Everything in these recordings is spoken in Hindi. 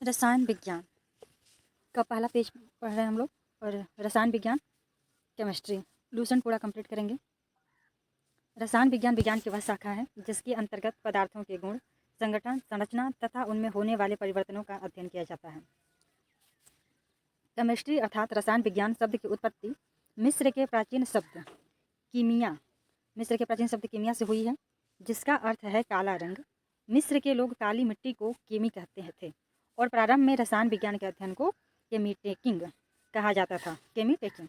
रसायन विज्ञान का पहला पेज पढ़ रहे हैं हम लोग। और रसायन विज्ञान केमिस्ट्री लूसेंट पूरा कंप्लीट करेंगे। रसायन विज्ञान विज्ञान की वह शाखा है जिसके अंतर्गत पदार्थों के गुण, संगठन, संरचना तथा उनमें होने वाले परिवर्तनों का अध्ययन किया जाता है। केमिस्ट्री अर्थात रसायन विज्ञान शब्द की उत्पत्ति मिस्र के प्राचीन शब्द कीमिया से हुई है, जिसका अर्थ है काला रंग। मिस्र के लोग काली मिट्टी को केमी कहते थे और प्रारंभ में रसायन विज्ञान के अध्ययन को केमीटेकिंग कहा जाता था। केमीटेकिंग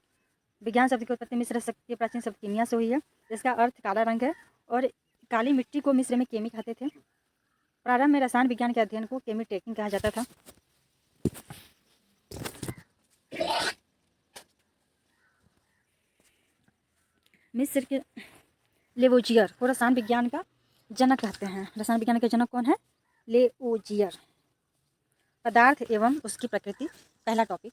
विज्ञान शब्द की उत्पत्ति मिस्र के प्राचीन शब्द कीमिया से हुई है, जिसका अर्थ काला रंग है और काली मिट्टी को मिस्र में केमी कहते थे। प्रारंभ में रसायन विज्ञान के अध्ययन को केमीटेकिंग कहा जाता था। मिस्र के लेवोजियर को रसायन विज्ञान का जनक कहते हैं। रसायन विज्ञान के जनक कौन है? लेवोजियर। पदार्थ एवं उसकी प्रकृति। पहला टॉपिक,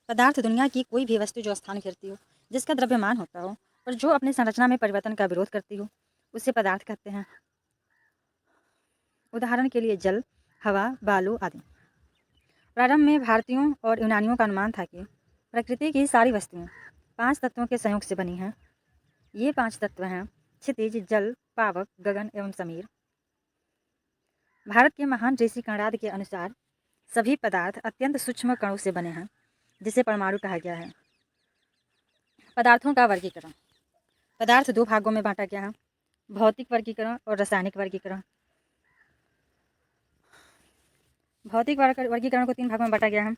पदार्थ दुनिया की कोई भी वस्तु जो स्थान घेरती हो, जिसका द्रव्यमान होता हो और जो अपने संरचना में परिवर्तन का विरोध करती हो, उसे पदार्थ कहते हैं। उदाहरण के लिए जल, हवा, बालू आदि। प्रारंभ में भारतीयों और यूनानियों का अनुमान था कि प्रकृति की सारी वस्तुएं 5 तत्वों के संयोग से बनी हैं। ये 5 तत्व हैं क्षितिज, जल, पावक, गगन एवं समीर। भारत के महान ऋषि कणाद के अनुसार सभी पदार्थ अत्यंत सूक्ष्म कणों से बने हैं, जिसे परमाणु कहा गया है। पदार्थों का वर्गीकरण। पदार्थ 2 भागों में बांटा गया है, भौतिक वर्गीकरण और रासायनिक वर्गीकरण। भौतिक वर्गीकरण को 3 भागों में बांटा गया है,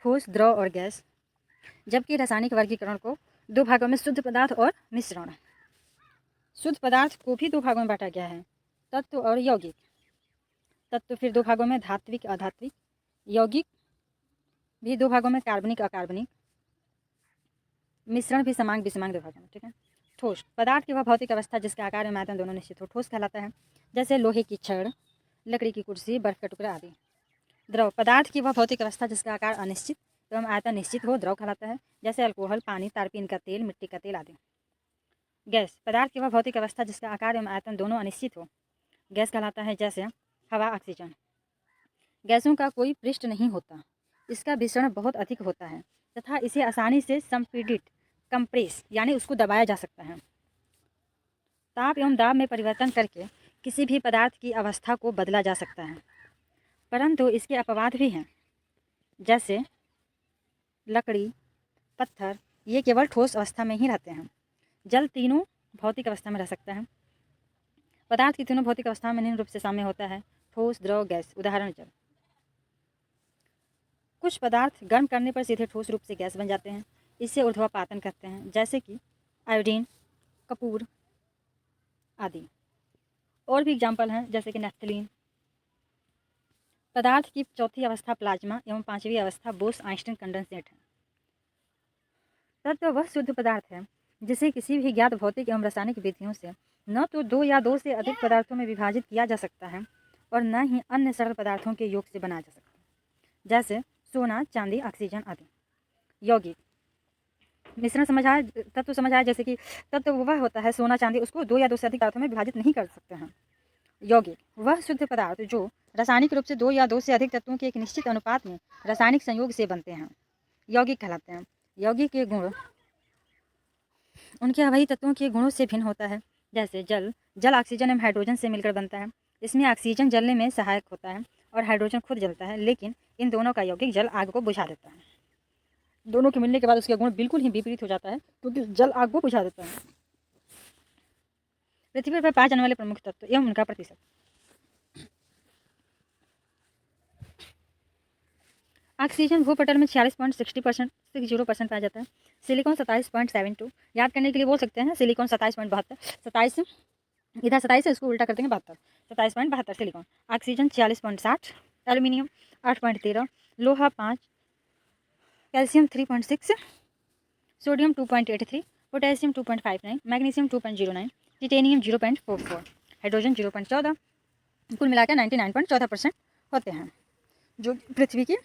ठोस, द्रव और गैस। जबकि रासायनिक वर्गीकरण को 2 भागों में शुद्ध पदार्थ और मिश्रण। शुद्ध पदार्थ को भी 2 भागों में बांटा गया है, तत्व और यौगिक। तत्व फिर 2 भागों में, धात्विक, अधात्विक। यौगिक भी 2 भागों में, कार्बनिक, अकार्बनिक। मिश्रण भी समांग विषमांग 2 भागों में। ठीक है। ठोस पदार्थ की वह भौतिक अवस्था जिसका आकार एवं आयतन दोनों निश्चित हो, ठोस कहलाता है, जैसे लोहे की छड़, लकड़ी की कुर्सी, बर्फ का टुकड़ा आदि। द्रव पदार्थ की वह भौतिक अवस्था जिसका आकार अनिश्चित एवं आयतन निश्चित हो, द्रव कहलाता है, जैसे अल्कोहल, पानी, तारपीन का तेल, मिट्टी का तेल आदि। गैस पदार्थ की वह भौतिक अवस्था जिसका आकार एवं आयतन दोनों अनिश्चित हो, गैस कहलाता है, जैसे हवा, ऑक्सीजन। गैसों का कोई पृष्ठ नहीं होता, इसका विसरण बहुत अधिक होता है तथा इसे आसानी से संपीड़ित, कंप्रेस यानी उसको दबाया जा सकता है। ताप एवं दाब में परिवर्तन करके किसी भी पदार्थ की अवस्था को बदला जा सकता है, परंतु इसके अपवाद भी हैं, जैसे लकड़ी, पत्थर, ये केवल ठोस अवस्था में ही रहते हैं। जल तीनों भौतिक अवस्था में रह सकता है। पदार्थ की तीनों भौतिक अवस्था में निम्न रूप से साम्य होता है, ठोस, द्रव, गैस। उदाहरण जल। कुछ पदार्थ गर्म करने पर सीधे ठोस रूप से गैस बन जाते हैं, इसे ऊर्ध्वपातन कहते हैं, जैसे कि आयोडीन, कपूर आदि। और भी एग्जाम्पल हैं, जैसे कि नैफ्थलीन। पदार्थ की चौथी अवस्था प्लाज्मा एवं 5वीं अवस्था बोस-आइंस्टीन कंडेंसेट है। तत्व वह शुद्ध पदार्थ है जिसे किसी भी ज्ञात भौतिक एवं रासायनिक विधियों से न तो 2 या 2 से अधिक पदार्थों में विभाजित किया जा सकता है और न ही अन्य सरल पदार्थों के योग से बनाया जा सकता है, जैसे सोना, चांदी, ऑक्सीजन आदि। यौगिक मिश्रण समझ आया, तत्व समझ आया, जैसे कि तत्व वह होता है सोना, चांदी, उसको 2 या 2 से अधिक पदार्थों में विभाजित नहीं कर सकते हैं। यौगिक वह शुद्ध पदार्थ जो रासायनिक रूप से 2 या 2 से अधिक तत्वों के एक निश्चित अनुपात में रासायनिक संयोग से बनते हैं, यौगिक कहलाते हैं। यौगिक के गुण उनके अवयवी तत्वों के गुणों से भिन्न होता है, जैसे जल ऑक्सीजन एवं हाइड्रोजन से मिलकर बनता है। इसमें ऑक्सीजन जलने में सहायक होता है और हाइड्रोजन खुद जलता है, लेकिन इन दोनों का यौगिक जल आग को बुझा देता है। दोनों के मिलने के बाद उसके गुण बिल्कुल ही विपरीत हो जाता है, क्योंकि जल आग को बुझा देता है। पृथ्वी पर पाए जाने वाले प्रमुख तत्व एवं उनका प्रतिशत। ऑक्सीजन भूपटल में 46.60% पाया जाता है। सिलिकॉन 27.72। याद करने के लिए बोल सकते हैं, सिलिकॉन 27.72, 27 इधर 27 है, इसको उल्टा कर देंगे 72, 27.72 सिलिकॉन। ऑक्सीजन 46.60, एल्यूमिनियम 8.13, लोहा 5, calcium 3.6, sodium 2.83, potassium 2.59, magnesium 2.09, titanium 0.44, hydrogen 0.14। कुल मिलाकर 99.14% होते हैं, जो पृथ्वी की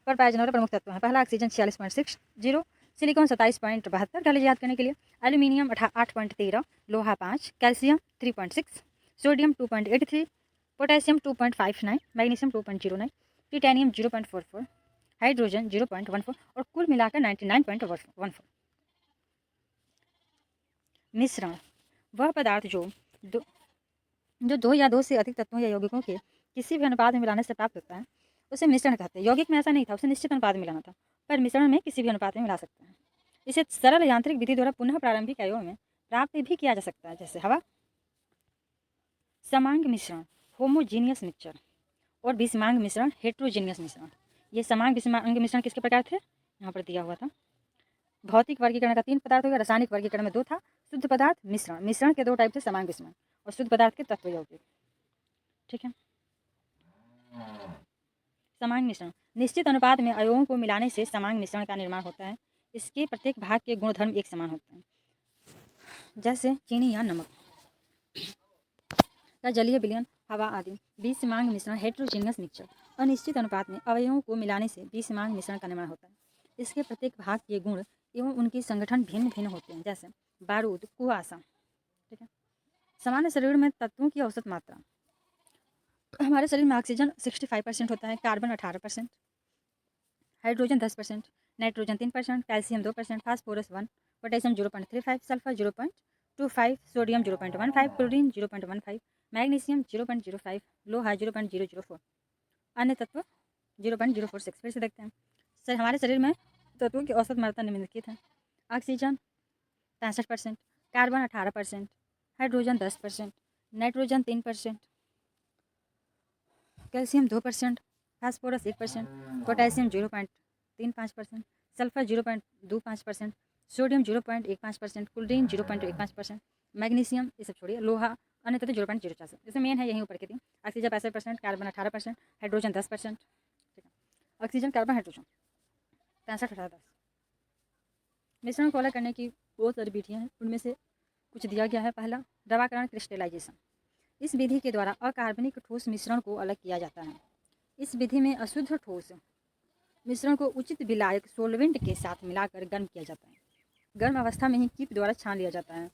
पर पाए जाने वाले प्रमुख तत्व हैं। पहला ऑक्सीजन 46.60, सिलिकॉन 27.72 डाले याद करने के लिए, एल्यूमिनियम 8.13, लोहा 5, calcium 3.6, sodium 2.83, potassium 2.59, magnesium 2.09, titanium 0.44, hydrogen 0.14 और कुल मिलाकर 99.14। मिश्रण वह पदार्थ जो दो या दो से अधिक तत्वों या यौगिकों के किसी भी अनुपात में मिलाने से प्राप्त होता है उसे मिश्रण कहते हैं। यौगिक में ऐसा नहीं था, उसे निश्चित अनुपात में मिलाना था, पर मिश्रण में किसी भी अनुपात में मिला सकते हैं। इसे सरल यांत्रिक विधि द्वारा पुनः प्रारंभिक आयों में प्राप्त भी किया जा सकता है, जैसे हवा। समांग मिश्रण होमोजीनियस मिक्सचर और विषमांग मिश्रण हेट्रोजीनियस मिश्रण। ये समांग विषमांग मिश्रण किसके प्रकार थे, यहाँ पर दिया हुआ था। भौतिक वर्गीकरण का 3 पदार्थ हो गया, रासायनिक वर्गीकरण में 2 था। शुद्ध पदार्थ मिश्रण, मिश्रण के 2 टाइप थे, समांग मिश्रण और शुद्ध पदार्थ के तत्व यौगिक। ठीक है। समांग मिश्रण निश्चित अनुपात में अयोगों को मिलाने से समांग मिश्रण का निर्माण होता है। इसके प्रत्येक भाग के गुणधर्म एक समान होते हैं, जैसे चीनी या नमक का जलीय विलयन, हवा आदि। विषमांग मिश्रण हेट्रोजीनियस मिक्सचर अनिश्चित अनुपात में अवयवों को मिलाने से विषमांग मिश्रण का निर्माण होता है। इसके प्रत्येक भाग के गुण एवं उनकी संगठन भिन्न भिन्न होते हैं, जैसे बारूद, कुआसा। ठीक है। सामान्य शरीर में तत्वों की औसत मात्रा, हमारे शरीर में ऑक्सीजन 65% होता है, carbon 18%, hydrogen 10%, nitrogen 3%, calcium 2%, phosphorus 1, potassium 0.35, sulphur 0.25, sodium 0.15, chlorine 0.15, magnesium 0.05, लोहा 0.004, अन्य तत्व 0.046। फिर से देखते हैं। हमारे शरीर में तत्वों की औसत मात्रा निम्नलिखित है। Oxygen 65%, carbon 18%, hydrogen 10%, nitrogen 3%, calcium 2%, phosphorus 1%, potassium 0.35%, sulphur 0.25%, sodium 0.15%, chlorine 0.15%, magnesium, ये सब छोड़िए, लोहा अन्य तत्व 0.04। जैसे मेन है यहीं ऊपर के 3, ऑक्सीजन 65%, कार्बन 18%, हाइड्रोजन 10%। ठीक है। Oxygen, carbon, hydrogen 65, 18, 10। मिश्रण को अलग करने की बहुत सारी विधियाँ हैं, उनमें से कुछ दिया गया है। पहला, द्रवाकरण क्रिस्टलाइजेशन। इस विधि के द्वारा अकार्बनिक ठोस मिश्रण को अलग किया जाता है। इस विधि में अशुद्ध ठोस मिश्रण को उचित विलायक सोलवेंट के साथ मिलाकर गर्म किया जाता है। गर्म अवस्था में ही कीप द्वारा छान लिया जाता है।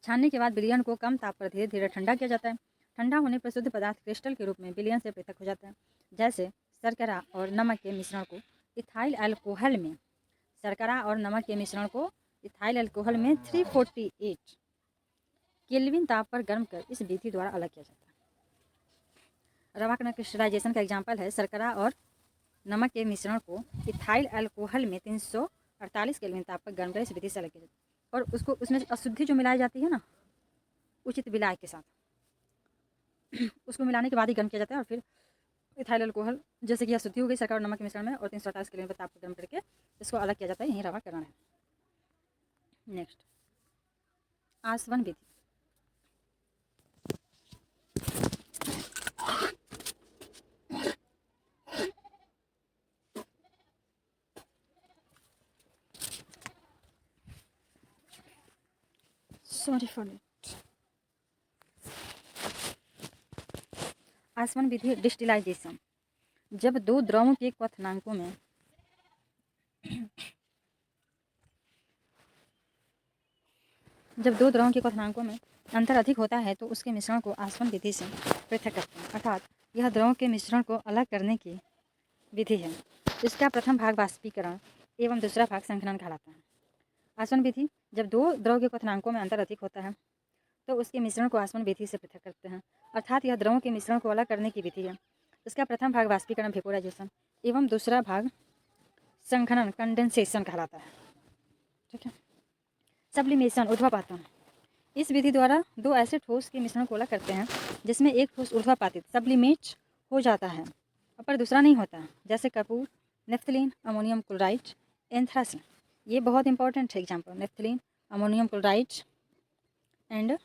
छानने के बाद विलयन को कम ताप पर धीरे धीरे ठंडा किया जाता है। ठंडा होने पर शुद्ध पदार्थ क्रिस्टल के रूप में विलयन से पृथक हो जाता है। जैसे शर्करा और नमक के मिश्रण को इथाइल अल्कोहल में 348 केल्विन ताप पर गर्म कर इस विधि द्वारा अलग किया जाता है। द्रवाकरण क्रिस्टलाइजेशन का एग्जाम्पल है, शर्करा और नमक के मिश्रण को इथाइल अल्कोहल में 348 केल्विन ताप पर गर्म कर इस विधि से अलग किया जाता है। और उसको उसमें अशुद्धि जो मिलाई जाती है ना, उचित विलायक के साथ, उसको मिलाने के बाद ही गर्म किया जाता है। और फिर इथाइल अल्कोहल, जैसे कि अशुद्धि हो गई शर्करा और नमक के मिश्रण में, और 348 केल्विन पर ताप पर गर्म करके इसको अलग किया जाता है। यही द्रवाकरण है। नेक्स्ट, आसवन विधि। Sorry for it. आसवन विधि डिस्टिलाइजेशन। जब दो द्रवों के क्वथनांकों में अंतर अधिक होता है तो उसके मिश्रण को आसवन विधि से पृथक करते हैं। अर्थात यह द्रवों के मिश्रण को अलग करने की विधि है। इसका प्रथम भाग वाष्पीकरण एवं दूसरा भाग संघनन कहलाता है। आसवन विधि, जब दो द्रव के क्वथनांकों में अंतर अधिक होता है तो उसके मिश्रण को आसवन विधि से पृथक करते हैं। अर्थात यह द्रवों के मिश्रण को अलग करने की विधि है। इसका प्रथम भाग वाष्पीकरण वेपोराइजेशन एवं दूसरा भाग संघनन कंडेंसेशन कहलाता है। ठीक है। सब्लिमेशन ऊर्ध्वपातन। इस विधि द्वारा दो ऐसे ठोस के मिश्रण को अलग करते हैं जिसमें एक ठोस ऊर्ध्वपातित सब्लिमेट हो जाता है पर दूसरा नहीं होता, जैसे Kapoor, naphthalene, ammonium chloride, anthracene. ये बहुत इंपॉर्टेंट है example, naphthalene, ammonium chloride and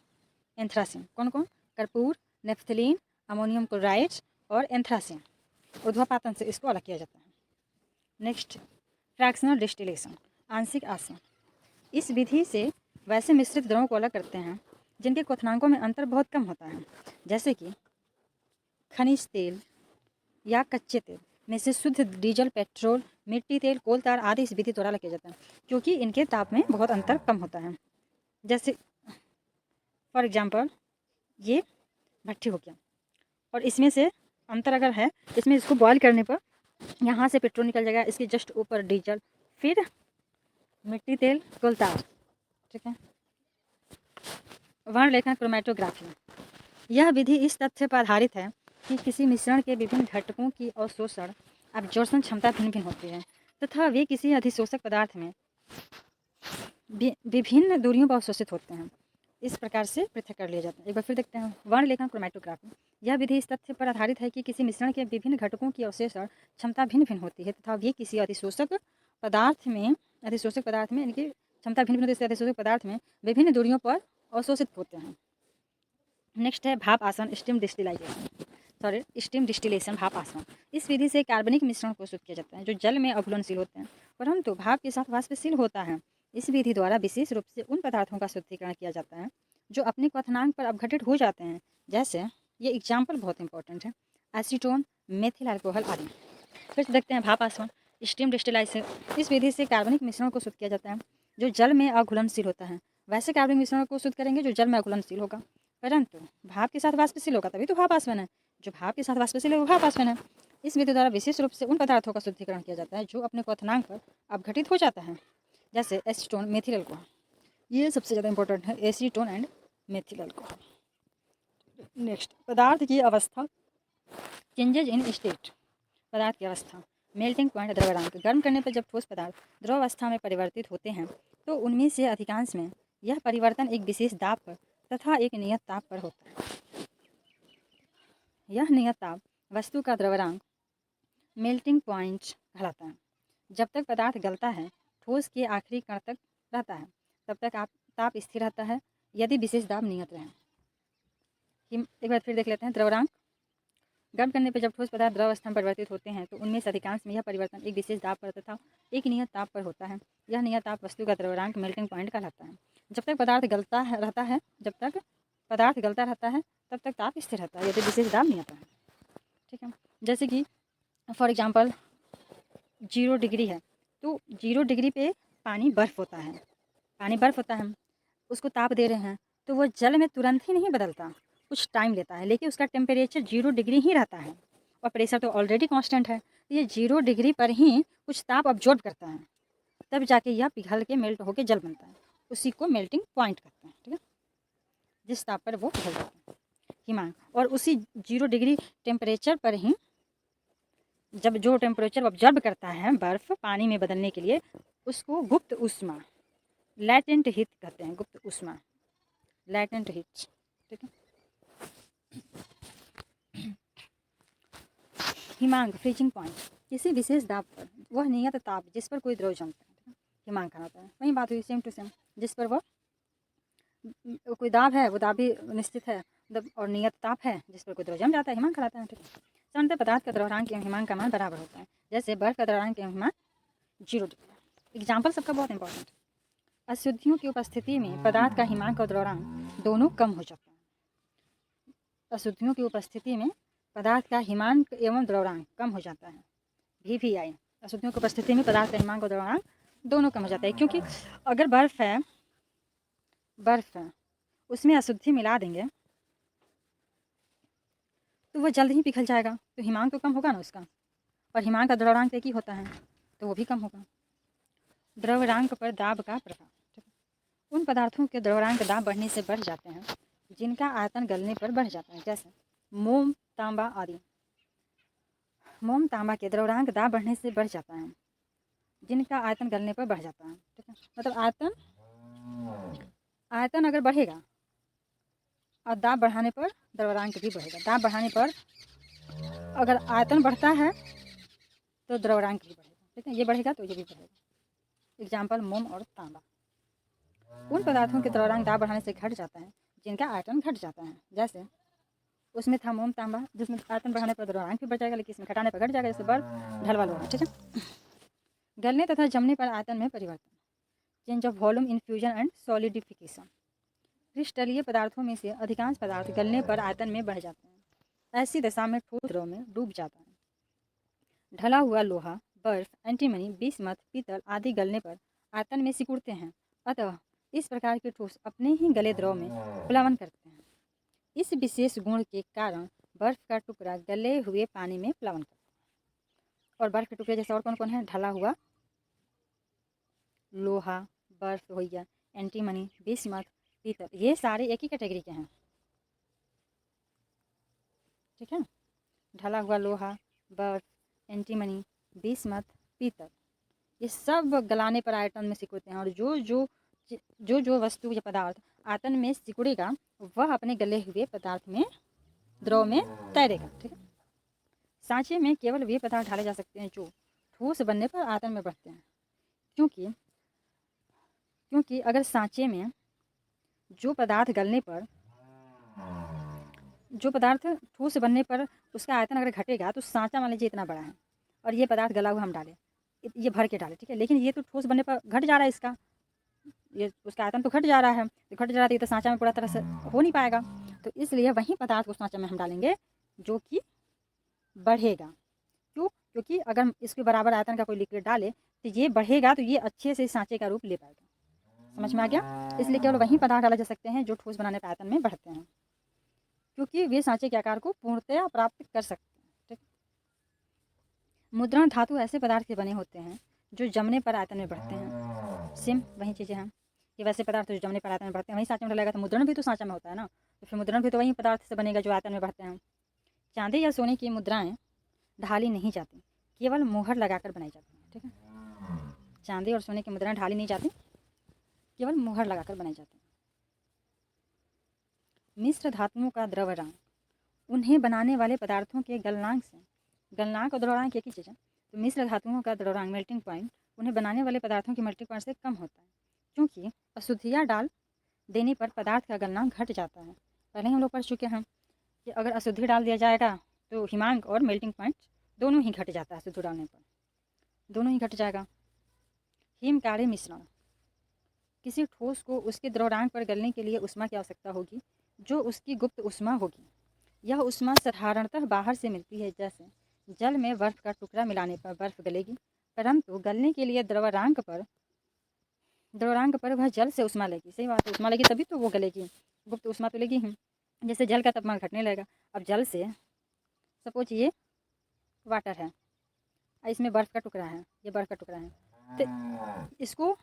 anthracene. कौन कौन? कर्पूर, नेफ्थलीन, अमोनियम क्लोराइड और एंथ्रासिन। ऊर्ध्वपातन से इसको अलग किया जाता है। नेक्स्ट, फ्रैक्शनल डिस्टिलेशन, आंशिक आसवन। इस विधि से वैसे मिश्रित द्रवों को अलग करते हैं जिनके क्वथनांकों में अंतर बहुत कम होता है, जैसे कि खनिज तेल या कच्चे तेल में से शुद्ध डीजल, पेट्रोल, मिट्टी तेल, कोल तार आदि इस विधि द्वारा अलग किया जाता है, क्योंकि इनके ताप में बहुत अंतर कम होता है। जैसे फॉर एग्जाम्पल ये भट्टी हो गया और इसमें से अंतर अगर है इसमें, इसको बॉयल करने पर यहाँ से पेट्रोल निकल जाएगा, इसके जस्ट ऊपर डीजल, फिर मिट्टी तेल कोलतार। ठीक है। वर्ण लेखन क्रोमेटोग्राफी, यह विधि इस तथ्य पर आधारित है कि किसी मिश्रण के विभिन्न घटकों की अवशोषण अब्जॉर्प्शन क्षमता भिन्न भिन्न होती है तथा वे किसी अधिशोषक पदार्थ में विभिन्न दूरियों पर अवशोषित होते हैं। इस प्रकार से पृथक कर लिए जाते हैं। एक बार फिर देखते हैं, वर्ण लेखन क्रोमेटोग्राफी, यह विधि इस तथ्य पर आधारित है कि किसी मिश्रण के विभिन्न घटकों की अवशोषण क्षमता भिन्न भिन्न होती है तथा वे किसी अधिशोषक पदार्थ में यानी कि क्षमता भिन्न भिन्न अधिशोषक पदार्थ में विभिन्न दूरियों पर अवशोषित होते हैं। नेक्स्ट है भाप आसन, स्टीम डिस्टिलेशन, भाप आसन। इस विधि से कार्बनिक मिश्रण को शुद्ध किया जाता है जो जल में अघुलनशील होते हैं परंतु भाप के साथ वाष्पशील होता है। इस विधि द्वारा विशेष रूप से उन पदार्थों का शुद्धिकरण किया जाता है जो अपने क्वथनांक पर अपघटित हो जाते हैं। जैसे ये एग्जाम्पल बहुत इंपॉर्टेंट है, एसीटोन, मेथिल अल्कोहल आदि। फिर से देखते हैं भाप आसवन, स्टीम डिस्टिलेशन। इस विधि से कार्बनिक मिश्रण को शुद्ध किया जाता है जो जल में अघुलनशील होता है। वैसे कार्बनिक मिश्रण को शुद्ध करेंगे जो जल में अघुलनशील होगा परंतु भाप के साथ वाष्पशील होगा, तभी तो भाप आसवन है। जो भाप के साथ वाष्पशील है वो भाप आसवन है। इस विधि द्वारा विशेष रूप से उन पदार्थों का शुद्धिकरण किया जाता है जो अपने क्वथनांक पर अपघटित हो जाता है। जैसे एसीटोन, मेथिल अल्कोहल, ये सबसे ज़्यादा इंपॉर्टेंट है, acetone and methyl alcohol. Next, पदार्थ की अवस्था, चेंजेज इन स्टेट, पदार्थ की अवस्था, मेल्टिंग पॉइंट, द्रव्यरांक। गर्म करने पर जब ठोस पदार्थ द्रव अवस्था में परिवर्तित होते हैं तो उनमें से अधिकांश में यह परिवर्तन एक विशेष दाब पर तथा एक नियत ताप पर होता है। यह नियत ताप वस्तु का द्रव्यरांक मेल्टिंग पॉइंट कहलाता है। जब तक पदार्थ गलता है, ठोस के आखिरी कण तक रहता है, तब तक ताप स्थिर रहता है यदि विशेष दाब नियत रहे। एक बार फिर देख लेते हैं, द्रव्यरांक। गर्म करने पर जब ठोस पदार्थ द्रव अवस्था में परिवर्तित होते हैं तो उनमें से अधिकांश में यह परिवर्तन एक विशेष दाब पर तथा एक नियत ताप पर होता है। यह नियत ताप वस्तु का द्रव्यरांक मेल्टिंग पॉइंट कहलाता है। जब तक पदार्थ गलता रहता है तब तक ताप स्थिर रहता है यदि विशेष दाब नियत है। ठीक है। जैसे कि फॉर एग्जाम्पल 0 डिग्री है तो 0 डिग्री पे पानी बर्फ़ होता है, उसको ताप दे रहे हैं तो वो जल में तुरंत ही नहीं बदलता, कुछ टाइम लेता है, लेकिन उसका टेम्परेचर 0 डिग्री ही रहता है और प्रेशर तो ऑलरेडी कांस्टेंट है। तो ये 0 डिग्री पर ही कुछ ताप अब्जॉर्ब करता है, तब जाके यह पिघल के मेल्ट होकर जल बनता है। उसी को मेल्टिंग पॉइंट कहते हैं। ठीक है, जिस ताप पर वो पिघल जाता है, हिमांक। और उसी 0 डिग्री टेम्परेचर पर ही जब जो टेम्परेचर ऑब्जर्व करता है बर्फ़ पानी में बदलने के लिए, उसको गुप्त ऊष्मा, लैटेंट हीट कहते हैं। गुप्त ऊष्मा, लैटेंट हीट। ठीक है। हिमांक, फ्रीजिंग पॉइंट, किसी विशेष दाब पर वह नियत ताप जिस पर कोई द्रव जमता है, हिमांक कहलाता है। वही बात हुई सेम टू सेम, जिस पर वह कोई दाब है, वो दाब भी निश्चित है और नियत ताप है जिस पर कोई द्रव जम जाता है, हिमांक कहलाता है। ठीक है। सामान्यतः पदार्थ का द्रव्यरांक एवं हिमांक का मान बराबर होता है। जैसे बर्फ का द्रव्यरांक एवं हिमांक 0 डिग्री। एग्जाम्पल सबका बहुत इंपॉर्टेंट। अशुद्धियों की उपस्थिति में पदार्थ का हिमांक और द्रव्यरांक दोनों कम हो जाता है। अशुद्धियों की उपस्थिति में पदार्थ का हिमांक एवं द्रव्यरांक कम हो जाता है। VVI, अशुद्धियों की उपस्थिति में पदार्थ का हिमांक और द्रव्यरांक दोनों कम हो जाता है। क्योंकि अगर बर्फ़ है उसमें अशुद्धि मिला देंगे तो वो जल्द ही पिघल जाएगा, तो हिमांक तो कम होगा ना उसका, और हिमांक का द्रव्यरांक एक ही होता है तो वो भी कम होगा। द्रव्यरांक पर दाब का प्रभाव, उन पदार्थों के द्रव्यरांक दाब बढ़ने से बढ़ जाते हैं जिनका आयतन गलने पर बढ़ जाता है। जैसे मोम, तांबा आदि। मोम, तांबा के द्रव्यरांक दाब बढ़ने से बढ़ जाता है जिनका आयतन गलने पर बढ़ जाता है। ठीक है, मतलब आयतन अगर बढ़ेगा और दाब बढ़ाने पर द्रव्यरांक भी बढ़ेगा। दाब बढ़ाने पर अगर आयतन बढ़ता है तो द्रव्यरांक भी बढ़ेगा। ठीक है, ये बढ़ेगा तो ये भी बढ़ेगा। एग्जाम्पल मोम और तांबा। उन पदार्थों के द्रव्यरांक दाब बढ़ाने से घट जाता है जिनका आयतन घट जाता है। जैसे उसमें था मोम, तांबा, जिसमें आयतन बढ़ाने पर द्रव्यरांक भी बढ़ जाएगा लेकिन इसमें घटाने पर घट जाएगा, जैसे बर्फ, ढलवा लोहा। ठीक है। गलने तथा जमने पर आयतन में परिवर्तन, change of volume in fusion and solidification. क्रिस्टलीय पदार्थों में से अधिकांश पदार्थ गलने पर आयतन में बढ़ जाते हैं। ऐसी दशा में ठोस द्रव में डूब जाता है। ढला हुआ लोहा, बर्फ, एंटीमनी, बिस्मथ, पीतल आदि गलने पर आयतन में सिकुड़ते हैं। अतः इस प्रकार के ठोस अपने ही गले द्रव में प्लवन करते हैं। इस विशेष गुण के कारण बर्फ़ का टुकड़ा गले हुए पानी में प्लवन करता है। और बर्फ़ के टुकड़े जैसे और कौन कौन है? ढला हुआ लोहा, बर्फ़ हो गया, एंटीमनी, बिस्मथ, पीतल, ये सारे एक ही कैटेगरी के हैं। ठीक है, ढला हुआ लोहा, बर्फ़, एंटीमनी, बिस्मथ, पीतल, ये सब गलाने पर आयतन में सिकुड़ते हैं। और जो वस्तु या पदार्थ आयतन में सिकुड़ेगा वह अपने गले हुए पदार्थ में द्रव में तैरेगा। ठीक है, सांचे में केवल वे पदार्थ ढाले जा सकते हैं जो ठोस बनने पर आयतन में बढ़ते हैं। क्योंकि अगर सांचे में जो पदार्थ ठोस बनने पर उसका आयतन अगर घटेगा तो सांचा मान लीजिए इतना बड़ा है और ये पदार्थ गला हुआ हम डालें, ये भर के डालें, ठीक है, लेकिन ये तो ठोस बनने पर घट जा रहा है, इसका ये उसका आयतन तो घट जा रहा है, तो घट जा रहा है, तो सांचा में पूरा तरह से हो नहीं पाएगा। तो इसलिए वही पदार्थ को सांचा में हम डालेंगे जो कि बढ़ेगा। क्यों? क्योंकि अगर इसके बराबर आयतन का कोई लिक्विड डाले तो ये बढ़ेगा, तो ये अच्छे से सांचे का रूप ले पाएगा। समझ में आ गया? इसलिए केवल वही पदार्थ डाले जा सकते हैं जो ठोस बनाने पर आयतन में बढ़ते हैं, क्योंकि वे सांचे के आकार को पूर्णतया प्राप्त कर सकते हैं। ठीक, मुद्रण धातु ऐसे पदार्थ के बने होते हैं जो जमने पर आयतन में बढ़ते हैं। सेम वही चीज़ें हैं, ये वैसे पदार्थ जो जमने पर आयतन में बढ़ते हैं वही सांचे में डालेगा, तो मुद्रण भी तो सांचा में होता है ना, तो फिर मुद्रण भी तो वही पदार्थ से बनेगा जो आयतन में बढ़ते हैं। चांदी या सोने की मुद्राएं ढाली नहीं जाती, केवल मुहर लगाकर बनाई जाती हैं। ठीक है, चांदी और सोने की मुद्राएं ढाली नहीं जाती, केवल मुहर लगाकर बनाई जाती हैं। मिश्र धातुओं का द्रव रंग उन्हें बनाने वाले पदार्थों के गलनांक से, गलनांक और द्रव्यरांक एक ही चीज़ है, तो मिश्र धातुओं का द्रव्यरांक मेल्टिंग पॉइंट उन्हें बनाने वाले पदार्थों के मेल्टिंग पॉइंट से कम होता है, क्योंकि अशुद्धियाँ डाल देने पर पदार्थ का गलनांक घट जाता है। पहले हम लोग पढ़ चुके हैं कि अगर अशुद्धि डाल दिया जाएगा तो हिमांक और मेल्टिंग पॉइंट दोनों ही घट जाता है, अशुद्धि डालने पर दोनों ही घट जाएगा। हिमकारी मिश्रण, किसी ठोस को उसके द्रव्यरांक पर गलने के लिए ऊष्मा की आवश्यकता होगी जो उसकी गुप्त ऊष्मा होगी। यह ऊष्मा साधारणतः बाहर से मिलती है, जैसे जल में बर्फ का टुकड़ा मिलाने पर बर्फ गलेगी, परंतु गलने के लिए द्रव्यरांक पर वह जल से ऊष्मा लेगी। सही बात है, ऊष्मा लेगी तभी तो वो गलेगी, गुप्त ऊष्मा तो लेगी ही। जैसे जल का तापमान घटने लगेगा, अब जल से सपोज ये वाटर है, इसमें बर्फ़ का टुकड़ा है, ये बर्फ़ का टुकड़ा है, तो इसको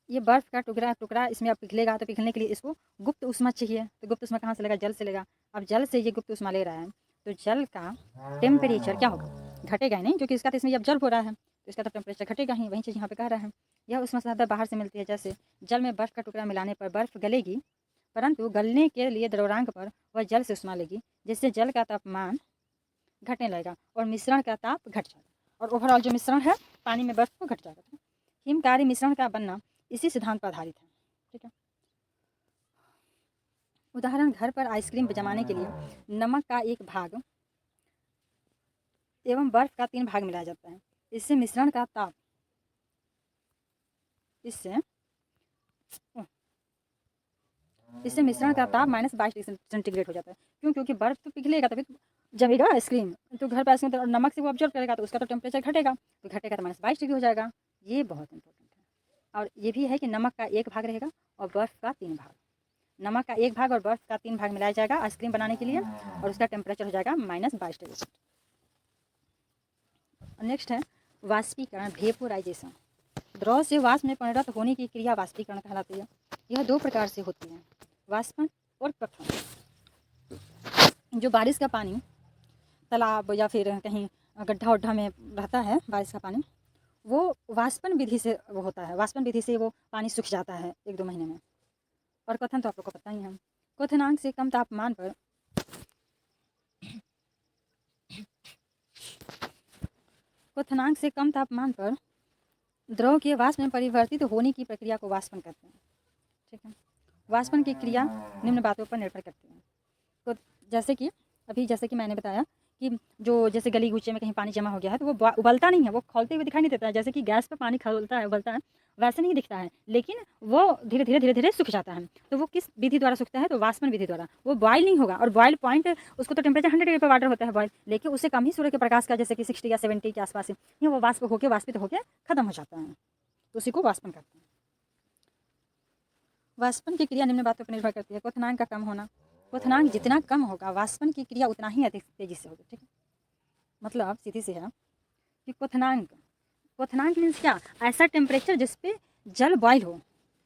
ये बर्फ़ का टुकड़ा इसमें अब पिघलेगा, तो पिघलने के लिए इसको गुप्त ऊष्मा चाहिए, तो गुप्त ऊष्मा कहाँ से लेगा? जल से लेगा। अब जल से ये गुप्त ऊष्मा ले रहा है तो जल का टेम्परेचर क्या होगा? घटेगा ही नहीं, क्योंकि इसका तो इसमें ऑब्जर्व हो रहा है तो इसका तो टेम्परेचर घटेगा ही। वही चीज़ यहाँ पे कह रहा है, यह ऊष्मा ज़्यादा बाहर से मिलती है, जैसे जल में बर्फ़ का टुकड़ा मिलाने पर बर्फ़ गलेगी, परंतु गलने के लिए द्रव्यरांक पर वह जल से ऊष्मा लेगी, जिससे जल का तापमान घटने लगेगा और मिश्रण का ताप घट जाएगा, और ओवरऑल जो मिश्रण है पानी में बर्फ़ को घट जाएगा। हिमकारी मिश्रण का बनना इसी सिद्धांत पर आधारित है। ठीक है, उदाहरण, घर पर आइसक्रीम जमाने के लिए नमक का 1 भाग एवं बर्फ का 3 भाग मिलाया जाता है। इससे मिश्रण का ताप -22 डिग्री सेंटीग्रेड हो जाता है। क्यों? क्योंकि बर्फ तो पिघलेगा तभी तो जमेगा आइसक्रीम, तो घर पर आइसक्रीम तो नमक से वो ऑब्जर्व करेगा तो उसका तो टेम्परेचर घटेगा, तो घटेगा तो -22 डिग्री हो जाएगा। ये बहुत इंपॉर्टेंट है। और ये भी है कि नमक का 1 भाग रहेगा और बर्फ़ का 3 भाग, नमक का 1 भाग और बर्फ़ का 3 भाग मिलाया जाएगा आइसक्रीम बनाने के लिए, और उसका टेम्परेचर हो जाएगा -22 डिग्री। नेक्स्ट है वाष्पीकरण, वेपोराइजेशन। द्रव से वाष्प में परिणत होने की क्रिया वाष्पीकरण कहलाती है। यह 2 प्रकार से होती है, वाष्पन और प्रथम। जो बारिश का पानी तालाब या फिर कहीं गड्ढा उड्ढा में रहता है, बारिश का पानी, वो वाष्पन विधि से वो होता है, वाष्पन विधि से वो पानी सूख जाता है 1-2 महीने में। और क्वथन तो आप लोग को पता ही है, क्वथनांक से कम तापमान पर द्रव के वाष्प में परिवर्तित होने की प्रक्रिया को वाष्पन कहते हैं। ठीक है, वाष्पन की क्रिया निम्न बातों पर निर्भर करती है। तो जैसे कि मैंने बताया कि जो जैसे गली गूचे में कहीं पानी जमा हो गया है तो वो उबलता नहीं है, वो खौलते हुए दिखाई नहीं देता है। जैसे कि गैस पे पानी खौलता है, उबलता है, वैसे नहीं दिखता है, लेकिन वो धीरे धीरे सूख जाता है। तो वो किस विधि द्वारा सूखता है? तो वाष्पन विधि द्वारा। वो बॉयल नहीं होगा, और बॉयल पॉइंट उसको तो टेम्परेचर 100 डिग्री पर वाटर होता है बॉयल, लेकिन उससे कम ही सूर्य के प्रकाश का, जैसे कि 60 या 70 के आसपास ही वो वाष्पित होकर खत्म हो जाता है, तो उसी को वाष्पन कहते हैं। वाष्पन की क्रिया निम्न बातों पर निर्भर करती है। क्वथनांक का कम होना, क्वथनांक जितना कम होगा वाष्पन की क्रिया उतना ही अधिक तेजी से होगी। ठीक है, मतलब सीधी सी है कि क्वथनांक मीन्स क्या, ऐसा टेम्परेचर जिसपे जल बॉयल हो,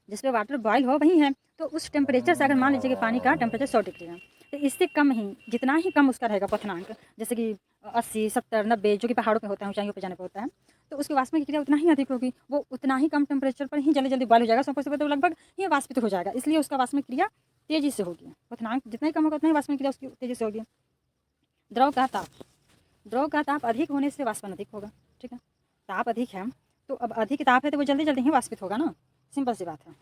जिसपे वाटर बॉयल हो वही है। तो उस टेम्परेचर से अगर मान लीजिए कि पानी का टेम्परेचर 100 डिग्री है, तो इससे कम ही, जितना ही कम उसका रहेगा क्वथनांक, जैसे कि 80, 70, 90 जो कि पहाड़ों पे होता है, ऊंचाइयों पे जाने पर होता है, तो उसके वाष्प की क्रिया उतना ही अधिक होगी। वो उतना ही कम टेम्परेचर पर ही जल्दी जल्दी बॉयल हो जाएगा, तो लगभग ये वाष्पित हो जाएगा, इसलिए उसका वाष्प क्रिया तेजी से होगी। क्वथनांक जितना ही कम होगा उतना ही वाष्प क्रिया उसकी तेजी से होगी। द्रव का ताप अधिक होने से वाष्पन अधिक होगा। ठीक है, ताप अधिक है तो अब अधिक ताप है तो वो जल्दी जल्दी ही वाष्पित होगा ना, सिंपल सी बात है।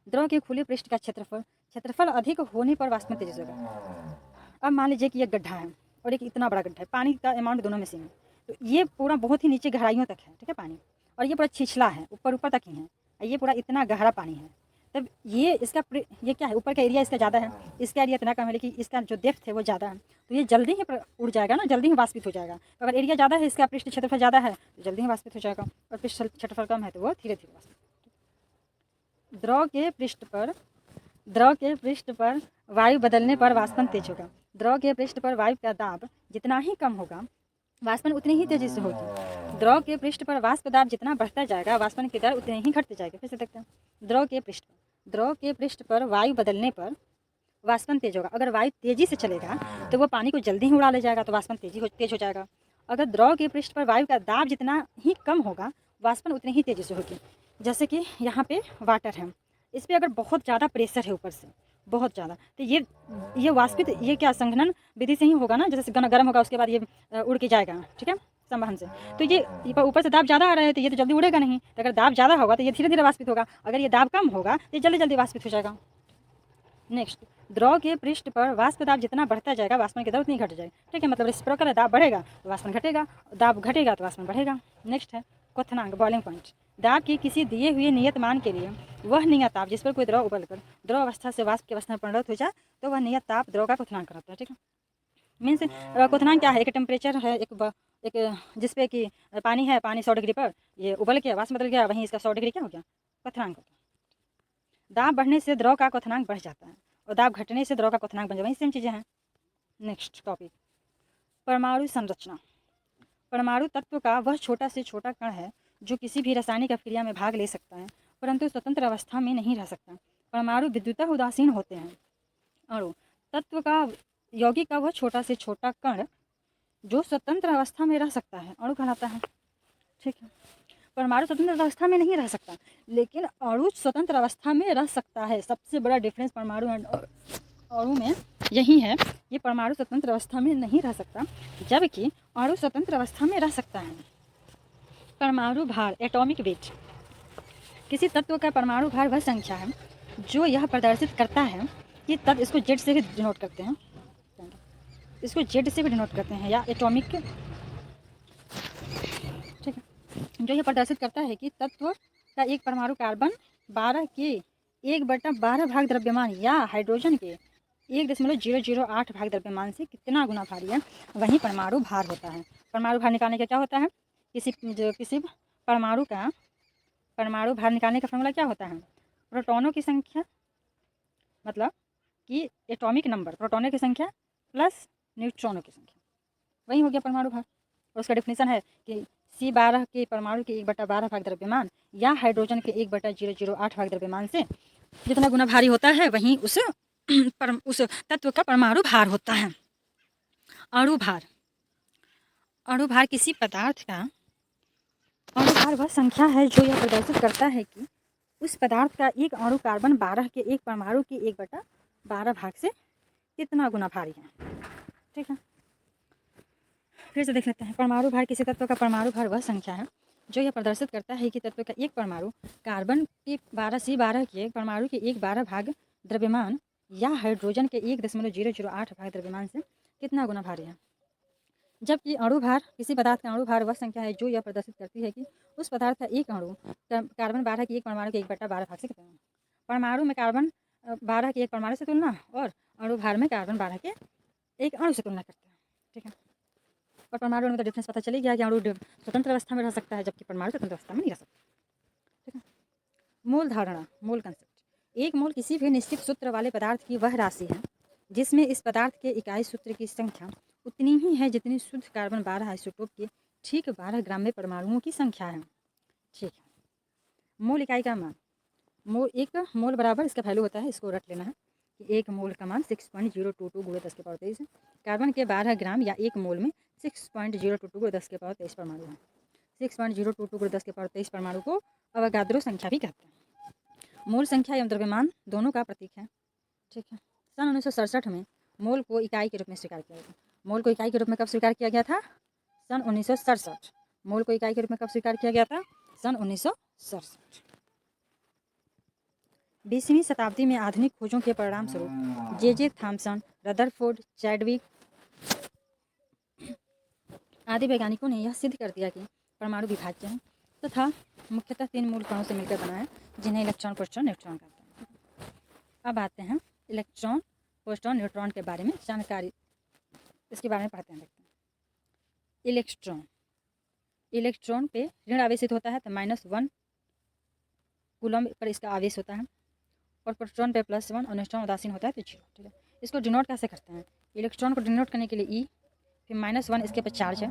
द्रव के खुले पृष्ठ का क्षेत्रफल अधिक होने पर वाष्पन तेजी से होगा। अब मान लीजिए कि एक गड्ढा है और एक इतना बड़ा गड्ढा है, पानी का अमाउंट दोनों में सेम है, तो ये पूरा बहुत ही नीचे गहराइयों तक है, ठीक है पानी, और ये पूरा छिछला है, ऊपर ऊपर तक ही है, ये पूरा इतना गहरा पानी है। तब ये ये क्या है, ऊपर का एरिया इसका ज़्यादा है, इसका एरिया इतना कम है, लेकिन इसका जो डेप्थ है वो ज़्यादा है, तो ये जल्दी ही उड़ जाएगा ना, जल्दी ही वाष्पित हो जाएगा। तो अगर एरिया ज़्यादा है, इसका पृष्ठ क्षेत्रफल ज़्यादा है, तो जल्दी ही वाष्पित हो जाएगा, और पृष्ठ क्षेत्रफल कम है तो वो धीरे धीरे वाष्पित। द्रव के पृष्ठ पर वायु बदलने पर वाष्पन तेज होगा। द्रव के पृष्ठ पर वायु का दाब जितना ही कम होगा वाष्पन उतनी ही तेजी से होगी। द्रव के पृष्ठ पर वाष्प दाब जितना बढ़ता जाएगा वाष्पन की दर उतनी ही घटती जाएगी। फिर से देखते हैं, द्रव के पृष्ठ पर वायु बदलने पर वाष्पन तेज होगा। अगर वायु तेजी से चलेगा तो वो पानी को जल्दी ही उड़ा ले जाएगा, तो वाष्पन तेज हो जाएगा। अगर द्रव के पृष्ठ पर वायु का दाब जितना ही कम होगा वाष्पन उतनी ही तेजी से होगी। जैसे कि यहाँ पे वाटर है, इस पर अगर बहुत ज़्यादा प्रेशर है ऊपर से, बहुत ज़्यादा, तो ये वाष्पित, ये क्या संघनन विधि से ही होगा ना, जैसे गर्म होगा उसके बाद ये उड़ के जाएगा, ठीक है, संवहन से। तो ये ऊपर से दाब ज़्यादा आ रहा है तो ये तो जल्दी उड़ेगा नहीं, तो अगर दाब ज़्यादा होगा तो ये धीरे धीरे वाष्पित होगा, अगर ये दाब कम होगा तो ये जल्दी जल्दी वाष्पित हो जाएगा। नेक्स्ट, द्रव के पृष्ठ पर वाष्प दाब जितना बढ़ता जाएगा वाष्पन की दर उतनी घट जाएगी। ठीक है, मतलब इस प्रकार दाब बढ़ेगा तो वाष्पन घटेगा, दाब घटेगा तो वाष्पन बढ़ेगा। नेक्स्ट है क्वथनांक, बॉइलिंग पॉइंट। दाब की किसी दिए हुए नियत मान के लिए वह नियत ताप जिस पर कोई द्रव उबलकर द्रव अवस्था से वाष्प की अवस्था में परिणत हो जाए तो वह नियत ताप द्रव का क्वथनांक रहता है। ठीक है, मीन्स क्वथनांक क्या है, एक टेम्परेचर है, एक जिसपे कि पानी है, पानी 100 डिग्री पर ये उबल के वाष्प बदल गया, वहीं इसका 100 डिग्री क्या हो गया, क्वथनांक हो गया। दाब बढ़ने से द्रव का क्वथनांक बढ़ जाता है और दाब घटने से द्रव का क्वथनांक बन जाए, वही सेम चीज़ें हैं। नेक्स्ट टॉपिक, परमाणु संरचना। परमाणु तत्व का वह छोटा से छोटा कण है जो किसी भी रासायनिक अभिक्रिया में भाग ले सकता है परंतु स्वतंत्र अवस्था में नहीं रह सकता। परमाणु विद्युतः उदासीन होते हैं। अणु तत्व का यौगिक का वह छोटा से छोटा कण जो स्वतंत्र अवस्था में रह सकता है अणु कहलाता है। ठीक है, परमाणु स्वतंत्र अवस्था में नहीं रह सकता लेकिन अणु स्वतंत्र अवस्था में रह सकता है। सबसे बड़ा डिफरेंस परमाणु और अणु में यही है, ये परमाणु स्वतंत्र अवस्था में नहीं रह सकता जबकि अणु स्वतंत्र अवस्था में रह सकता है। परमाणु भार, एटॉमिक वेट। किसी तत्व का परमाणु भार वह संख्या है जो यह प्रदर्शित करता है कि तत्व, इसको जेड से भी डिनोट करते हैं, इसको जेड से भी डिनोट करते हैं या एटॉमिक, ठीक है, जो यह प्रदर्शित करता है कि तत्व का एक परमाणु कार्बन 12 के 1/12 भाग द्रव्यमान या हाइड्रोजन के 1.008 भाग द्रव्यमान से कितना गुना भारी है, वही परमाणु भार होता है। परमाणु भार निकालने का क्या होता है, किसी परमाणु का परमाणु भार निकालने का फॉर्मूला क्या होता है, प्रोटॉनों की संख्या, मतलब कि एटॉमिक नंबर, प्रोटॉनों की संख्या प्लस न्यूट्रॉनों की संख्या, वही हो गया परमाणु भार। और उसका डेफिनेशन है कि C12 के परमाणु के 1/12 भाग द्रव्यमान या हाइड्रोजन के 1/008 भाग द्रव्यमान से जितना गुना भारी होता है वहीं उस तत्व का परमाणु भार होता है। अणु भार। अणु भार किसी पदार्थ का अणु भार वह संख्या है जो यह प्रदर्शित करता है कि उस पदार्थ का एक अणु कार्बन 12 के एक परमाणु के 1/12 भाग से कितना गुना भारी है। ठीक है, फिर से देख लेते हैं। परमाणु भार किसी तत्व का परमाणु भार वह संख्या है जो यह प्रदर्शित करता है कि तत्व का एक परमाणु कार्बन के 12 के परमाणु के 1/12 भाग द्रव्यमान या हाइड्रोजन के 1.008 भाग द्रव्यमान से कितना गुना भारी है। जबकि अणु भार किसी पदार्थ का अणु भार वह संख्या है जो यह प्रदर्शित करती है कि उस पदार्थ का एक अणु कार्बन 12 के एक परमाणु के 1/12 भाग से कितना। परमाणु में कार्बन 12 के एक परमाणु से तुलना और अणु भार में कार्बन 12 के एक अणु से तुलना करते हैं। ठीक है, और परमाणु में तो डिफरेंस पता चली गया कि अणु स्वतंत्र अवस्था में रह सकता है जबकि परमाणु स्वतंत्र अवस्था में नहीं रह सकता। ठीक है, मूल धारणा, मूल कंसेप्ट। एक मोल किसी भी निश्चित सूत्र वाले पदार्थ की वह राशि है जिसमें इस पदार्थ के इकाई सूत्र की संख्या उतनी ही है जितनी शुद्ध कार्बन 12 आइसोटोप के ठीक 12 ग्राम में परमाणुओं की संख्या है। ठीक है। मोल इकाई का मान, मोल एक मोल बराबर इसका वैल्यू होता है, इसको रख लेना है कि एक मोल का मान 6.022 गुणे 10 के पावर 23 है। कार्बन के 12 ग्राम या एक मोल में 6.022 गुणे 10 के पावर 23 परमाणु है। 6.022 गुणे 10 के पावर 23 परमाणु को अवगाद्रो संख्या भी कहते हैं। मोल संख्या एवं द्रव्यमान दोनों का प्रतीक है। ठीक है। सन 1967 में मोल को इकाई के रूप में स्वीकार किया गया। मोल को इकाई के रूप में कब स्वीकार किया गया था? सन 1967। मोल को इकाई के रूप में कब स्वीकार किया गया था? सन 1967। 20वीं शताब्दी में आधुनिक खोजों के परिणाम स्वरूप जे थॉमसन, रदरफोर्ड, चैडविक आदि वैज्ञानिकों ने यह सिद्ध कर दिया कि परमाणु विभाज्य है तथा मुख्यतः 3 मूल कणों से मिलकर बना है, जिन्हें इलेक्ट्रॉन, प्रोटॉन, न्यूट्रॉन कहते हैं। अब आते हैं इलेक्ट्रॉन, प्रोटॉन, न्यूट्रॉन के बारे में जानकारी, इसके बारे में पढ़ते हैं, देखते हैं। इलेक्ट्रॉन पे ऋण आवेशित होता है तो -1 कूलम्ब पर इसका आवेश होता है, और प्रोटॉन पे +1 और न्यूट्रॉन उदासीन होता है तो 0। ठीक है। इसको डिनोट कैसे करते हैं? इलेक्ट्रॉन को डिनोट करने के लिए E, फिर -1 इसके पर चार्ज है,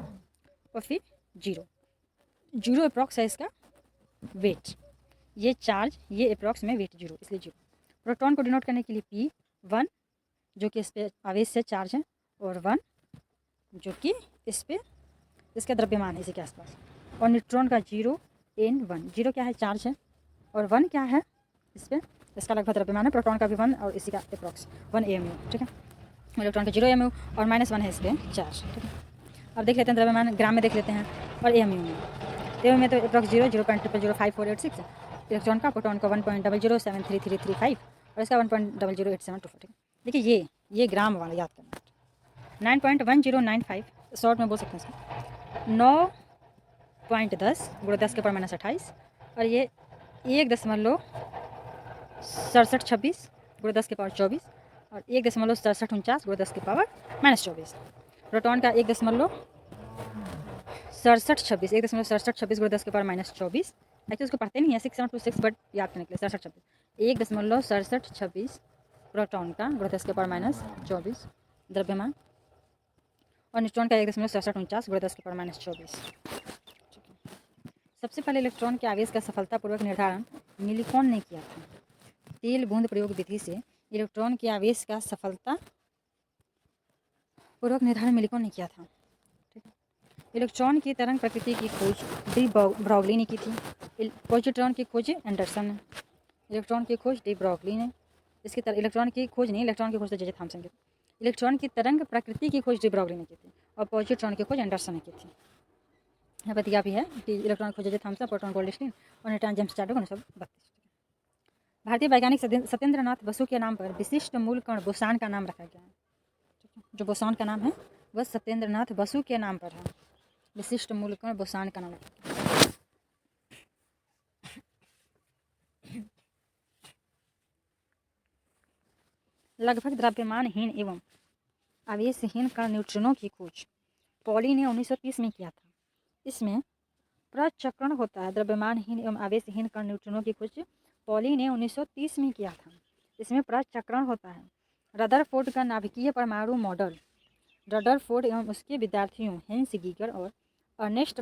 और फिर 0 अप्रॉक्स है इसका वेट, ये चार्ज, ये अप्रॉक्स में वेट 0, इसलिए 0। प्रोटॉन को डिनोट करने के लिए P1 जो कि इस पर आवेश से चार्ज है, और 1 जो कि इस पर इसका द्रव्यमान है इसी के आसपास, और न्यूट्रॉन का 0N1, 0 क्या है? चार्ज है, और 1 क्या है? इस पर इसका लगभग द्रव्यमान है। प्रोटॉन का भी 1 और इसी का अप्रॉक्स 1 AMU। ठीक है। इलेक्ट्रॉन का 0 AMU और -1 है इस पर चार्ज। ठीक है। अब देख लेते हैं द्रव्यमान ग्राम में देख लेते हैं, और AMU में। AMU में तो अप्रॉक्स 0.005486 इलेक्ट्रॉन का, प्रोटॉन का 1.0073335 और इसका 1.00872। ठीक है। देखिए ये ग्राम वाला याद करना। 9.1095 शॉर्ट में बोल सकते हैं इसको, 9.10 गुणा 10 के पावर -28, और ये 1.6726 गुणा 10 के पावर 24, और 1.6749 गुणा 10 के पावर -24। प्रोटॉन का 1.6726 गुणा 10 के पावर -24। एक्चुअली उसको पढ़ते नहीं है, 6726, बट याद करने के लिए 6726, 1.6726 प्रोटॉन का गुणा 10 के पावर -24 द्रव्यमान, और न्यूट्रॉन का 1.6749 गुणा 10 के पावर -24। सबसे पहले इलेक्ट्रॉन के आवेश का सफलतापूर्वक निर्धारण मिलिकॉन ने किया था। तेल बूंद प्रयोग विधि से इलेक्ट्रॉन के आवेश का सफलतापूर्वक निर्धारण मिलिकॉन ने किया था। ठीक है। इलेक्ट्रॉन की तरंग प्रकृति की खोज डी ब्रॉगली ने की थी। पॉजिट्रॉन की खोज एंडरसन ने, इलेक्ट्रॉन की खोज डी ब्रॉगली ने, इसकी इलेक्ट्रॉन की खोज नहीं, इलेक्ट्रॉन की खोज तो जे थॉमसन की। इलेक्ट्रॉन की तरंग प्रकृति की खोज डी ब्रॉगली ने की थी, और पॉजिट्रॉन की खोज एंडरसन ने की थी। यहाँ पर दिया भी है कि इलेक्ट्रॉन खोजे जे थॉमसन, प्रोटॉन गोल्डस्टीन और न्यूट्रॉन जेम्स चार्ल्स 1932। भारतीय वैज्ञानिक सत्येंद्र नाथ बसु के नाम पर विशिष्ट मूल कण बोसान का नाम रखा गया है। जो बोसान का नाम है वह सत्येंद्र नाथ बसु के नाम पर है। विशिष्ट मूल कण बोसान का नाम रखा गया। लगभग द्रव्यमानहीन एवं आवेशहीन कण न्यूट्रिनो की खोज पॉली ने 1930 में किया था। इसमें प्रचक्रण होता है। द्रव्यमानहीन एवं आवेशहीन कण न्यूट्रिनो की खोज पॉली ने 1930 में किया था। इसमें प्रचक्रण होता है। रदरफोर्ड का नाभिकीय परमाणु मॉडल, रदरफोर्ड एवं उसके विद्यार्थियों हैंस गीगर और अर्नेस्ट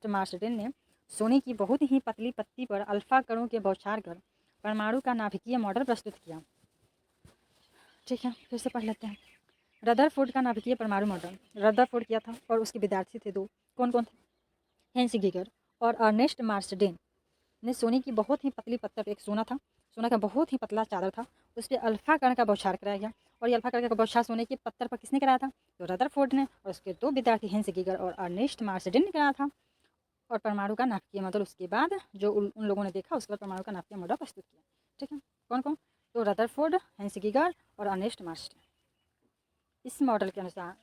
मार्सडेन ने सोने की बहुत ही पतली पत्ती पर अल्फा कणों के बौछार कर परमाणु का नाभिकीय मॉडल प्रस्तुत किया। ठीक है, फिर से पढ़ लेते हैं। रदरफोर्ड का नाभिकीय परमाणु मॉडल, रदरफोर्ड किया था और उसके विद्यार्थी थे 2, कौन कौन थे? हैंस गीगर और अर्नेस्ट मार्सडेन ने सोने की बहुत ही पतली पत्थर पर, एक सोना था, सोना का बहुत ही पतला चादर था, उस पर अल्फा कण का बौछार कराया गया। और ये अल्फा कण का बौछार सोने के पत्थर पर किसने कराया था? तो रदरफोर्ड ने, और उसके 2 विद्यार्थी हैंस गीगर और अर्नेस्ट मार्सडेन ने कराया था। और परमाणु का नाभिकीय मॉडल उसके बाद जो उन लोगों ने देखा, उसके बाद परमाणु का नाभिकीय मॉडल प्रस्तुत किया। ठीक है, कौन कौन? तो रदरफोर्ड, हैंस गीगर और अर्नेस्ट मार्सडेन। इस मॉडल के अनुसार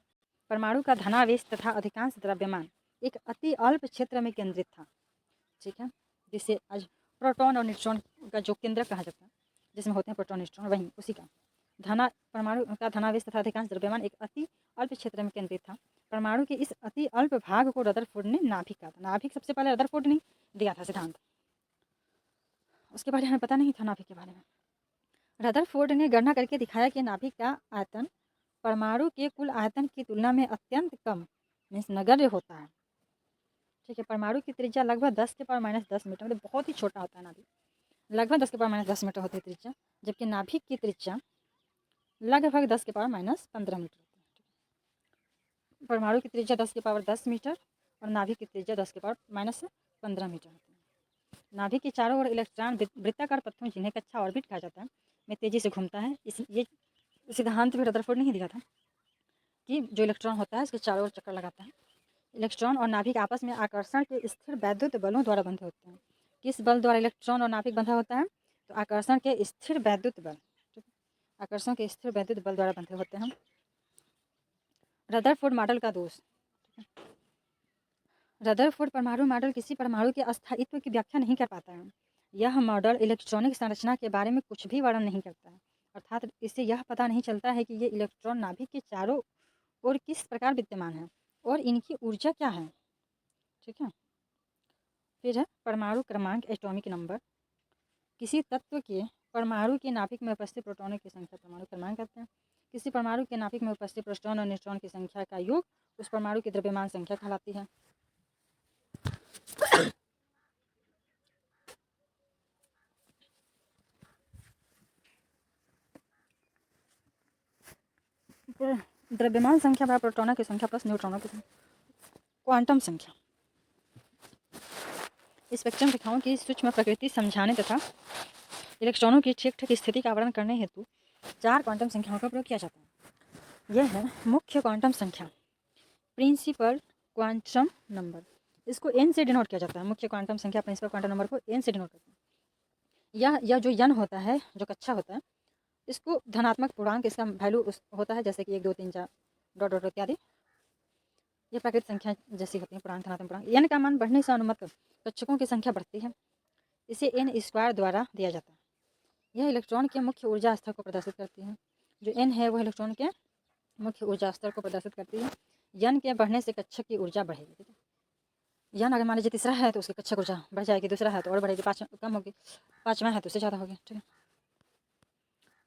परमाणु का धनावेश तथा अधिकांश द्रव्यमान एक अति अल्प क्षेत्र में केंद्रित था। ठीक है, जिसे आज प्रोटॉन और न्यूट्रॉन का जो केंद्र कहा जाता है, जिसमें होते हैं प्रोटॉन न्यूट्रॉन, वहीं उसी का परमाणु का धनावेश तथा अधिकांश द्रव्यमान एक अति अल्प क्षेत्र में केंद्रित था। परमाणु के इस अति अल्प भाग को रदरफोर्ड ने नाभिक कहा था। नाभिक सबसे पहले रदरफोर्ड ने दिया था सिद्धांत, उसके बारे में हमें पता नहीं था नाभिक के बारे में। रदरफोर्ड ने गणना करके दिखाया कि नाभिक का आयतन परमाणु के कुल आयतन की तुलना में अत्यंत कम मीन्स नगण्य होता है। ठीक है, परमाणु की त्रिज्या लगभग 10⁻10 मीटर, मतलब बहुत ही छोटा होता है नाभिक, लगभग 10⁻10 मीटर होती है त्रिज्या, जबकि नाभिक की त्रिज्या लगभग 10⁻15 मीटर होती है। परमाणु की त्रिज्या 10⁻10 मीटर और नाभिक की त्रिज्या 10⁻15 मीटर होती है। नाभिक के चारों ओर इलेक्ट्रॉन वृत्ताकार पत्थरों जिन्हें कक्षा ऑर्बिट कहा जाता है में तेजी से घूमता है। ये सिद्धांत भी रदरफोर्ड ने ही दिया था कि जो इलेक्ट्रॉन होता है उसके चारों ओर चक्कर लगाता है। इलेक्ट्रॉन और नाभिक आपस में आकर्षण के स्थिर वैद्युत बलों द्वारा बंधे होते हैं। किस बल द्वारा इलेक्ट्रॉन और नाभिक बंधा होता है? तो आकर्षण के स्थिर वैद्युत बल, आकर्षण के स्थिर वैद्युत बल द्वारा बंधे होते हैं। रदरफोर्ड मॉडल का दोष। रदरफोर्ड परमाणु मॉडल किसी परमाणु के अस्थायित्व की व्याख्या नहीं कर पाता है। यह मॉडल इलेक्ट्रॉनिक संरचना के बारे में कुछ भी वर्णन नहीं करता है, अर्थात इससे यह पता नहीं चलता है कि ये इलेक्ट्रॉन नाभिक के चारों ओर किस प्रकार विद्यमान है और इनकी ऊर्जा क्या है। ठीक है, फिर है परमाणु क्रमांक, एटॉमिक नंबर। किसी तत्व के परमाणु के नाभिक में उपस्थित प्रोटॉनों की संख्या परमाणु क्रमांक कहते हैं। किसी परमाणु के नाभिक में उपस्थित प्रोटॉन और न्यूट्रॉन की संख्या का योग उस परमाणु की द्रव्यमान संख्या कहलाती है। द्रव्यमान संख्या बराबर प्रोटॉनों की संख्या प्लस न्यूट्रॉनों की संख्या। क्वांटम संख्या स्पेक्ट्रम रेखाओं की सूक्ष्म प्रकृति समझाने तथा इलेक्ट्रॉनों की ठीक ठीक स्थिति का वर्णन करने हेतु 4 क्वांटम संख्याओं का प्रयोग किया जाता है। यह है मुख्य क्वांटम संख्या, प्रिंसिपल क्वांटम नंबर। इसको एन से डिनोट किया जाता है। मुख्य क्वांटम संख्या प्रिंसिपल क्वांटम नंबर को एन से डिनोट करते हैं। यह जो यन होता है, जो कक्षा होता है, इसको धनात्मक पूर्णांक, इसका वैल्यू होता है जैसे कि 1 2 3 4 डॉट डॉट इत्यादि। ये प्राकृतिक संख्या जैसी होती है, पूर्णांक, धनात्मक पूर्णांक। एन का मान बढ़ने से अनुमत कक्षकों की संख्या बढ़ती है। इसे एन स्क्वायर द्वारा दिया जाता है। यह इलेक्ट्रॉन के मुख्य ऊर्जा स्तर को प्रदर्शित करती है। जो एन है वह इलेक्ट्रॉन के मुख्य ऊर्जा स्तर को प्रदर्शित करती है। यन के बढ़ने से कक्षक की ऊर्जा बढ़ेगी। ठीक है, यन अगर मान लीजिए तीसरा है तो उसकी कक्षक ऊर्जा बढ़ जाएगी, दूसरा है तो और बढ़ेगी, कम होगी, पाँचवा है तो उससे ज़्यादा होगी। ठीक है,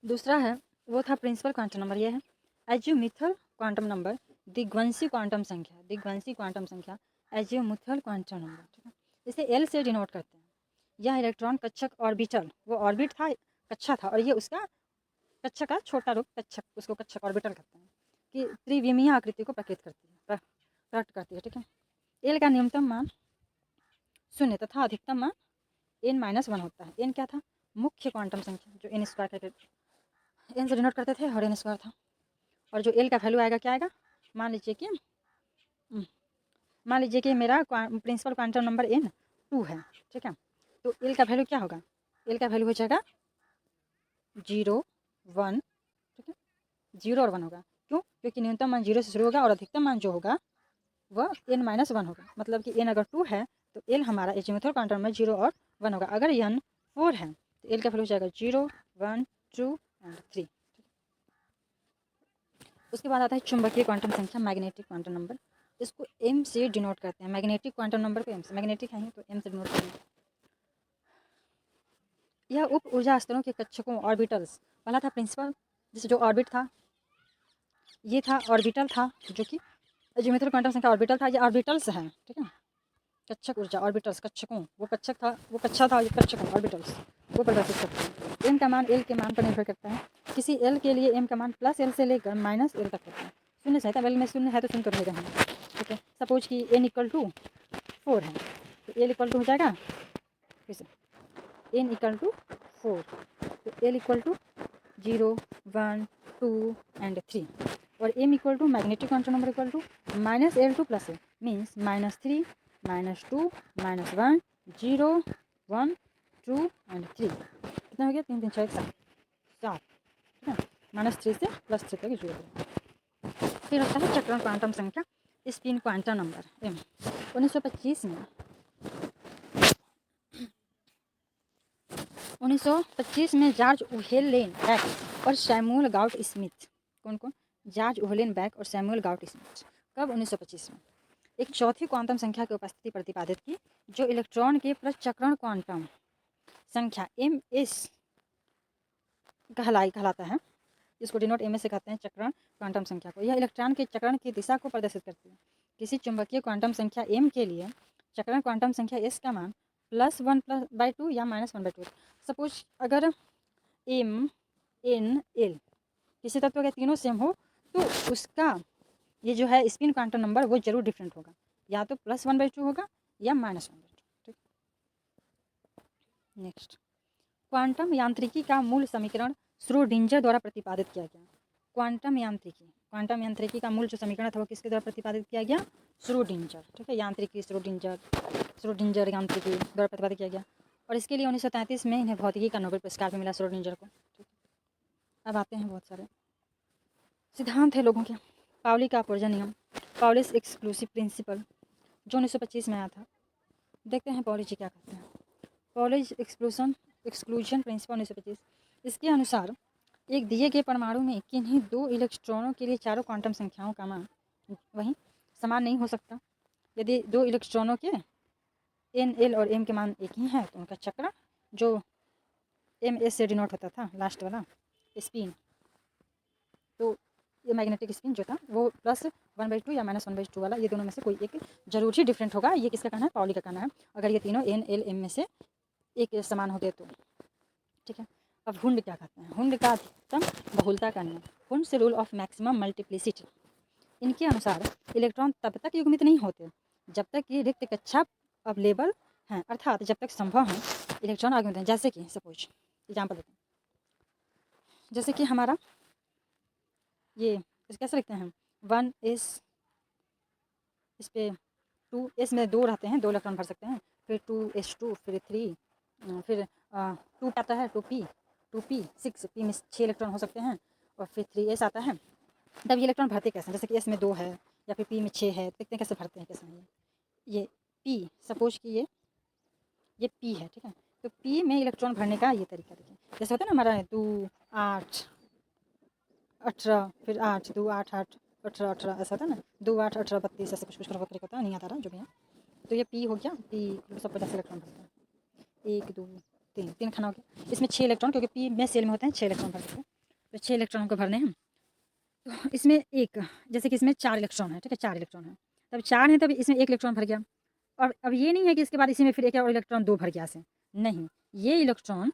दूसरा है वो था प्रिंसिपल क्वांटम नंबर। ये है एज्यूमिथल क्वांटम नंबर, दिग्वंशी क्वांटम संख्या, दिग्वंशी क्वांटम संख्या, एज्यूमिथल क्वांटम नंबर। ठीक है, इसे एल से डिनोट करते हैं। यह इलेक्ट्रॉन कक्षक ऑर्बिटल, वो ऑर्बिट था, कक्षा था, और ये उसका कक्षक का छोटा रूप कक्षक, उसको कक्षक ऑर्बिटल कहते हैं, कि त्रिविमीय आकृति को प्रकट करती है। ठीक है, एल का न्यूनतम मान 0 तथा अधिकतम मान n-1 होता है। एन क्या था? मुख्य क्वांटम संख्या, जो एन स्क्वायर करके एन से डिनोट करते थे, और एन स्क्वायर था। और जो एल का वैल्यू आएगा क्या आएगा? मान लीजिए कि मेरा प्रिंसिपल क्वांटम नंबर n2 है। ठीक है, तो एल का वैल्यू क्या होगा? एल का वैल्यू हो जाएगा 0 1। ठीक है, 0 और 1 होगा। क्यों? क्योंकि न्यूनतम मान 0 से शुरू होगा और अधिकतम मान जो होगा वह n-1 होगा। मतलब कि n अगर 2 है तो एल हमारा एजीमुथल क्वांटम में 0 और 1 होगा। अगर n 4 है तो एल का वैल्यू हो जाएगा 0 1 2 एंड 3। उसके बाद आता है चुंबकीय क्वांटम संख्या, मैग्नेटिक क्वांटम नंबर। इसको m से डिनोट करते हैं। मैग्नेटिक क्वांटम नंबर को m से, मैग्नेटिक है तो m से डिनोट करेंगे। यह उप ऊर्जा स्तरों के कक्षकों, ऑर्बिटल्स। पहला था प्रिंसिपल, जिसे जो ऑर्बिट था, ये था ऑर्बिटल था, जो कि एजीमुथल क्वांटम संख्या ऑर्बिटल था। ये ऑर्बिटल्स हैं। ठीक है, कक्षक ऊर्जा, ऑर्बिटल्स, कक्षकों, वो कक्षक था, वो कक्षा था, ये कक्षकों, ऑर्बिटल्स, वो प्रदर्शित करते हैं। एम का मान एल के मान पर निर्भर करता है। किसी एल के लिए एम का मान प्लस एल से लेकर माइनस एल तक होता है। शून्य से एल में शून्य है तो शून्य तो रहेगा हम। ठीक है, सपोज कि एन इक्वल टू 4 है तो एल इक्वल टू हो जाएगा, फिर से एन इक्वल टू 4 तो एल इक्वल टू 0 1 2 एंड 3। और m equal to magnetic quantum number equal to minus l to plus l, means -3 -2 -1 0 1 2 and 3। कितना हो गया? 3 3 6 7 7। ठीक है, -3 से +3 तक जोड़। फिर होता है चक्रण क्वांटम संख्या, स्पिन क्वांटम नंबर एम। 1925 में जॉर्ज उहेलेनबेक और सैमुअल गाउट स्मिथ, कौन कौन? जॉर्ज उहेलेनबेक और सैमुअल गाउट स्मिथ, कब? 1925 में एक चौथी क्वांटम संख्या की उपस्थिति प्रतिपादित की, जो इलेक्ट्रॉन के प्रचक्रण क्वांटम संख्या ms कहलाता है। इसको डिनोट एम से कहते हैं चक्रण क्वांटम संख्या को। यह इलेक्ट्रॉन के चक्रण की दिशा को प्रदर्शित करती है। किसी चुंबकीय क्वांटम संख्या m के लिए चक्रण क्वांटम संख्या s का मान +1/2 या -1/2। सपोज अगर m n l किसी तत्व के तीनों सेम हो तो उसका ये जो है स्पिन क्वांटम नंबर वो जरूर डिफरेंट होगा, या तो +1/2 होगा या -1/2। ठीक। नेक्स्ट, क्वांटम यांत्रिकी का मूल समीकरण श्रोडिंजर द्वारा प्रतिपादित किया गया। क्वांटम यांत्रिकी का मूल जो समीकरण था वो किसके द्वारा प्रतिपादित किया गया? श्रोडिंजर। ठीक है, यांत्रिकी श्रोडिंजर यांत्रिकी द्वारा प्रतिपादित किया गया। और इसके लिए 1933 में इन्हें भौतिकी का नोबेल पुरस्कार भी मिला श्रोडिंजर को। ठीक। अब आते हैं बहुत सारे सिद्धांत है लोगों के। पाउली का अपवर्जन नियम, पाउलिस एक्सक्लूसिव प्रिंसिपल, जो 1925 में आया था। देखते हैं पाउली जी क्या कहते हैं। Pauli's exclusion principle 1925। इसके अनुसार एक दिए गए परमाणु में किन्हीं 2 इलेक्ट्रॉनों के लिए चारों क्वांटम संख्याओं का मान वही समान नहीं हो सकता। यदि 2 इलेक्ट्रॉनों के n, l और m के मान एक ही हैं तो उनका चक्र जो ms से डिनोट होता था लास्ट वाला स्पिन, तो ये मैग्नेटिक स्पिन जो था वो +1/2 या -1/2 वाला, ये दोनों में से कोई एक जरूर ही डिफरेंट होगा। ये किसका कहना है? पाउली का कहना है। अगर ये तीनों n, l, m में से एक समान होते तो। ठीक है। अब हुंड क्या कहते हैं? हुंड का अधिकतम बहुलता का नियम, Hund's rule of maximum multiplicity. इनके अनुसार इलेक्ट्रॉन तब तक युग्मित नहीं होते जब तक ये रिक्त कक्षा अवेलेबल हैं, अर्थात जब तक संभव है इलेक्ट्रॉन आयुग्मित हैं। जैसे कि सपोज एग्जाम्पल देते हैं, जैसे कि हमारा ये इस कैसे लिखते हैं 1 इस पे 2 में 2 रहते हैं, 2 इलेक्ट्रॉन भर सकते हैं, फिर 2s2, फिर 3, फिर 2 आता है 2p 6 p में 6 इलेक्ट्रॉन हो सकते हैं, और फिर 3s आता है। तब ये इलेक्ट्रॉन भरते कैसे हैं? जैसे कि s में 2 है या फिर p में 6 है, देखते हैं कैसे भरते हैं कैसे नहीं। ये p सपोज कि ये p है। ठीक है, तो p में इलेक्ट्रॉन भरने का ये तरीका देखिए। जैसे होता है ना हमारा 2 8 18, फिर 8 2 8 8 18 18 ऐसा होता है ना, 2 8 18 32 ऐसे कुछ तरीका होता है, नहीं आता रहा जो भी है। तो ये p हो गया, p सब 50 इलेक्ट्रॉन भरता है। 1 2 3 खाना हो गया। इसमें 6 इलेक्ट्रॉन, क्योंकि p में सेल में होते हैं 6 इलेक्ट्रॉन भर सकते हैं, तो 6 इलेक्ट्रॉन को भरने हैं। तो इसमें एक जैसे कि इसमें 4 इलेक्ट्रॉन है। ठीक है, 4 इलेक्ट्रॉन है, तब 4 है तब इसमें 1 इलेक्ट्रॉन भर गया। और अब ये नहीं है कि इसके बाद इसी में फिर एक और इलेक्ट्रॉन 2 भर गया से, नहीं, ये इलेक्ट्रॉन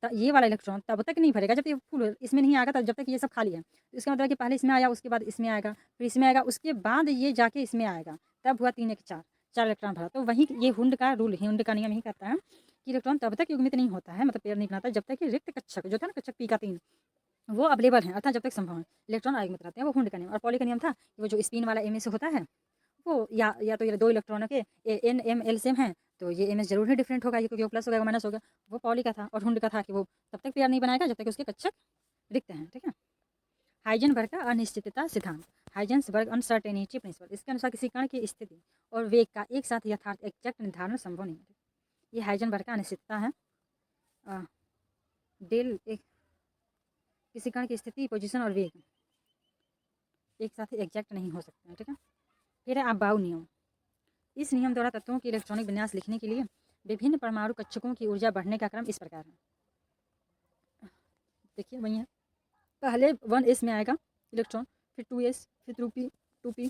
ये वाला इलेक्ट्रॉन तब तक नहीं भरेगा जब तक फुल इसमें नहीं आएगा, तब जब तक ये सब खाली है। तो इसका मतलब कि पहले इसमें आया, उसके बाद इसमें आएगा, फिर इसमें आएगा, उसके बाद ये जाके इसमें आएगा, तब हुआ 3 1 4 इलेक्ट्रॉन भरा। तो वही ये हुंड का रूल, हुंड का नियम ही कहता है कि इलेक्ट्रॉन तब तक युग्मित नहीं होता है, मतलब पेयर नहीं बनाता जब तक कि रिक्त कक्षक जो था ना, कक्षक p का 3 वो अवेलेबल है, अर्थात जब तक संभव है इलेक्ट्रॉन आयुग्मित रहते हैं। वो हुंड का नियम। और पॉली का नियम था कि वो जो स्पिन वाला m से होता है वो या तो ये 2 इलेक्ट्रॉनों के n m l सेम है तो ये ms जरूर ही डिफरेंट होगा, ये क्योंकि वो प्लस हो गया माइनस हो गया। वो पॉली का था। और हुंड का था कि वो तब तक पेयर नहीं बनाएगा जब तक उसके कक्षक दिखते हैं। ठीक है। हाइजेनबर्ग का अनिश्चितता सिद्धांत, हाइजेनबर्ग अनसर्टेनिटी प्रिंसिपल। इसके अनुसार किसी कण की स्थिति और वेग का एक साथ यथार्थ एग्जैक्ट निर्धारण संभव नहीं है। ये हाइजेनबर्ग का अनिश्चितता है। किसी कण की स्थिति, पोजीशन और वेग एक साथ एग्जैक्ट नहीं हो सकते हैं। ठीक है। फिर है अबाउ नियम। इस नियम द्वारा तत्वों की इलेक्ट्रॉनिक विन्यास लिखने के लिए विभिन्न परमाणु कक्षकों की ऊर्जा बढ़ने का क्रम इस प्रकार है। देखिए वही है, पहले 1s में आएगा इलेक्ट्रॉन, फिर 2s, फिर 2p,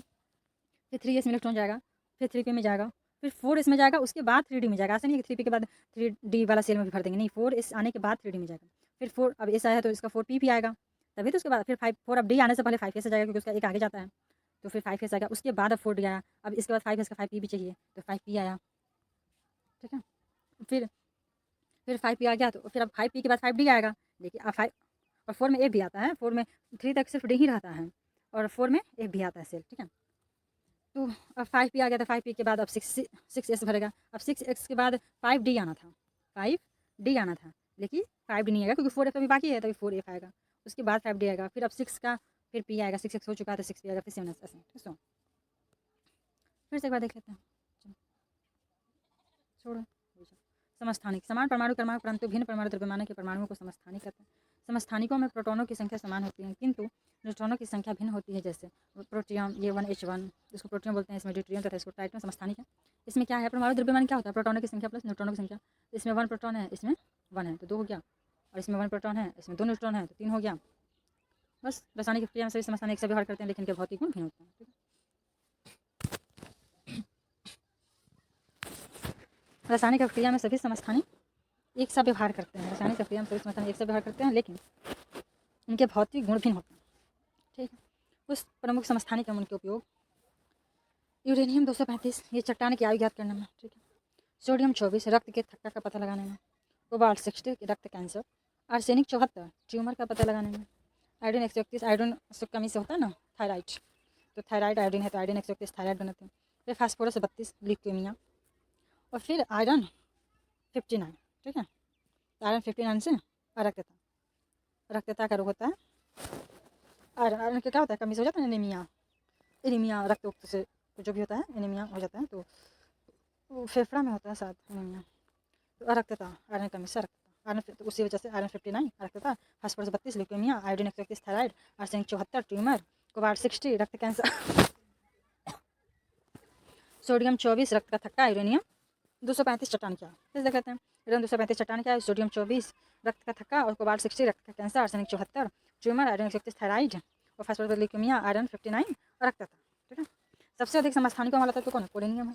फिर 3s में इलेक्ट्रॉन जाएगा, फिर 3p में जाएगा, फिर 4s में जाएगा, उसके बाद 3d में जाएगा। ऐसा नहीं है कि 3p के बाद 3d वाला सेल में भी भर देंगे, नहीं, 4s आने के बाद 3d में जाएगा। फिर 4 अब s आया तो इसका 4p भी आएगा, तभी तो उसके बाद फिर 4 अब d आने से पहले 5s जाएगा क्योंकि उसका एक आगे जाता है, तो फिर 5s आएगा। उसके बाद अब 4d आया, अब इसके बाद 5s का 5p भी चाहिए तो 5p आया। ठीक है। फिर 5p आ गया तो फिर अब 5p के बाद 5d आएगा। देखिए अब 5 और 4 में ए भी आता है, 4 में 3 तक सिर्फ डी ही रहता है और 4 में ए भी आता है सेल। ठीक है। तो अब 5p आ गया था, 5p के बाद अब 6s भरेगा। अब 6x के बाद 5d आना था, 5d आना था, लेकिन 5d नहीं आएगा क्योंकि 4f अभी बाकी है, तभी 4f आएगा। उसके बाद 5d आएगा, फिर अब 6 का फिर p आएगा, 6x हो चुका है तो 6p आएगा, फिर 7s ऐसे। ठीक है, फिर से एक बार देख लेते हैं। छोड़ो। समस्थानिक, समान परमाणु क्रमांक परंतु भिन्न परमाणु द्रव्यमानों के परमाणुओं को समस्थानिक कहते हैं। समस्थानिकों में प्रोटॉनों की संख्या समान होती है किंतु न्यूट्रॉनों की संख्या भिन्न होती है। जैसे प्रोटियम, ये 1H1, इसको प्रोटियम बोलते हैं, इसमें ड्यूटेरियम तथा इसको ट्राइटियम समस्थानिक है। इसमें क्या है, परमाणु द्रव्यमान क्या होता है, प्रोटॉनों की संख्या प्लस न्यूट्रॉनों की संख्या। इसमें 1 प्रोटॉन है, इसमें 1 है तो 2 हो गया, और इसमें 1 प्रोटॉन है, इसमें 2 न्यूट्रॉन है, तो 3 हो गया। बस रासायनिक क्रिया में सभी समस्थानिक एक सा व्यवहार करते हैं, लेकिन इनके भौतिक गुण भिन्न होते हैं। ठीक है, रासायनिक क्रिया में सभी समस्थानिक एक सा व्यवहार करते हैं, रासायनिक क्रिया में सभी समस्थानिक एक सा व्यवहार करते हैं, लेकिन इनके भौतिक गुण भिन्न होते हैं। ठीक है, कुछ प्रमुख समस्थानिक एवं उनके उपयोग। यूरेनियम 235 ये चट्टान की आयु ज्ञात करने में। ठीक है, सोडियम 24 रक्त के थक्का का पता लगाने में। कोबाल्ट 60 रक्त कैंसर। आर्सेनिक 74 ट्यूमर का पता लगाने में। आयोडीन 131 आयोडीन कमी से होता है ना थायराइड, तो थायराइड आयोडीन है तो आयोडीन 131 थायराइड बनाते हैं। फिर फास्फोरस 32 ल्यूकेमिया। और फिर आयरन 59। ठीक है, आयरन 59 से रक्तता, रक्तता का रोग होता है। आयरन का क्या होता है, कमी से हो जाता है एनीमिया, एनीमिया रक्त से जो भी होता है एनीमिया हो जाता है, तो फेफड़ा में होता है शायद एनीमिया। तो अरक्तता आयरन कमी से रक्तता, आयरन तो उसी वजह से आयरन 59 अरक्तता, phosphorus 32 leukaemia, iodine 131 thyroid, arsenic 74 tumour, cobalt 60 रक्त कैंसर, सोडियम 24 रक्त का थक्का, यूरेनियम 235 चट्टान क्या है, देख लेते हैं। यूरेनियम 235 चट्टान क्या है, सोडियम 24 रक्त का थक्का और कोबाल्ट 60 रक्त का cancer, arsenic 74 tumour, iodine 131 thyroid और फास्फोरस ल्यूकेमिया, आयरन 59 और रक्तता। ठीक है, सबसे अधिक समस्थानिकों वाला तत्व कौन है, पोलोनियम है।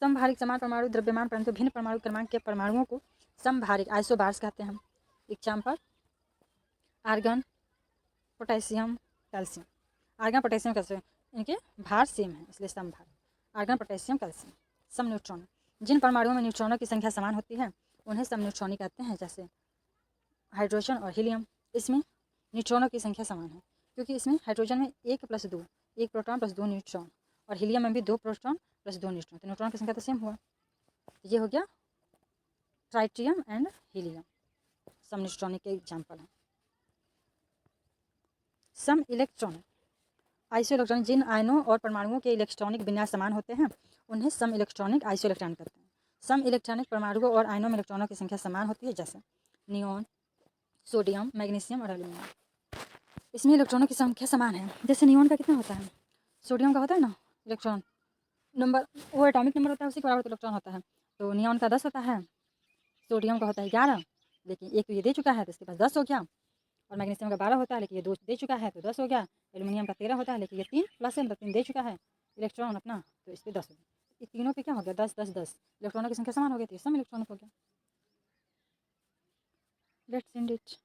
समभारिक समान परमाणु द्रव्यमान परंतु भिन्न परमाणु क्रमांक के परमाणुओं को समभारिक आइसोबार्स कहते हैं। Example argon, potassium, calcium. Argon, potassium, calcium इनके भार सेम है इसलिए समभार। Argon, potassium, calcium. सम न्यूट्रॉन, जिन परमाणुओं में न्यूट्रॉनों की संख्या समान होती है उन्हें सम न्यूट्रॉनी कहते हैं, जैसे हाइड्रोजन और हीलियम। इसमें न्यूट्रॉनों की संख्या समान है क्योंकि इसमें हाइड्रोजन में 1 + 2 1 प्रोटॉन + 2 न्यूट्रॉन, और हीलियम में भी 2 प्रोटॉन + 2 न्यूट्रॉन, तो न्यूट्रॉन की संख्या तो सेम हुआ। तो ये हो गया tritium and helium, some neutronic के एग्जाम्पल हैं। सम इलेक्ट्रॉनिक आइसो इलेक्ट्रॉनिक, जिन आयनों और परमाणुओं के इलेक्ट्रॉनिक विन्यास समान होते हैं उन्हें सम इलेक्ट्रॉनिक आइसो इलेक्ट्रॉन कहते हैं। सम इलेक्ट्रॉनिक परमाणुओं और आयनों में इलेक्ट्रॉनों की संख्या समान होती है, जैसे नियॉन, सोडियम, मैग्नीशियम और एल्यूमिनियम। इसमें इलेक्ट्रॉनों की संख्या समान है, जैसे नियॉन का कितना होता है, सोडियम का होता है ना इलेक्ट्रॉन नंबर, वो एटॉमिक नंबर होता है उसी के बराबर इलेक्ट्रॉन होता है, तो नियॉन का 10 होता है, सोडियम का होता है 11, लेकिन एक तो ये दे चुका है तो इसके पास 10 हो गया, और मैग्नीशियम का 12 होता है लेकिन ये 2 दे चुका है तो 10 हो गया, एल्यूमिनियम का 13 होता है लेकिन ये 3 प्लस है मतलब 3 दे चुका है इलेक्ट्रॉन अपना, तो इस पर 10 हो गया। ये तीनों पे क्या हो गया 10 10 10, इलेक्ट्रॉनों की संख्या समान हो गई थी, सम इलेक्ट्रॉनिक हो गया। Let's end it.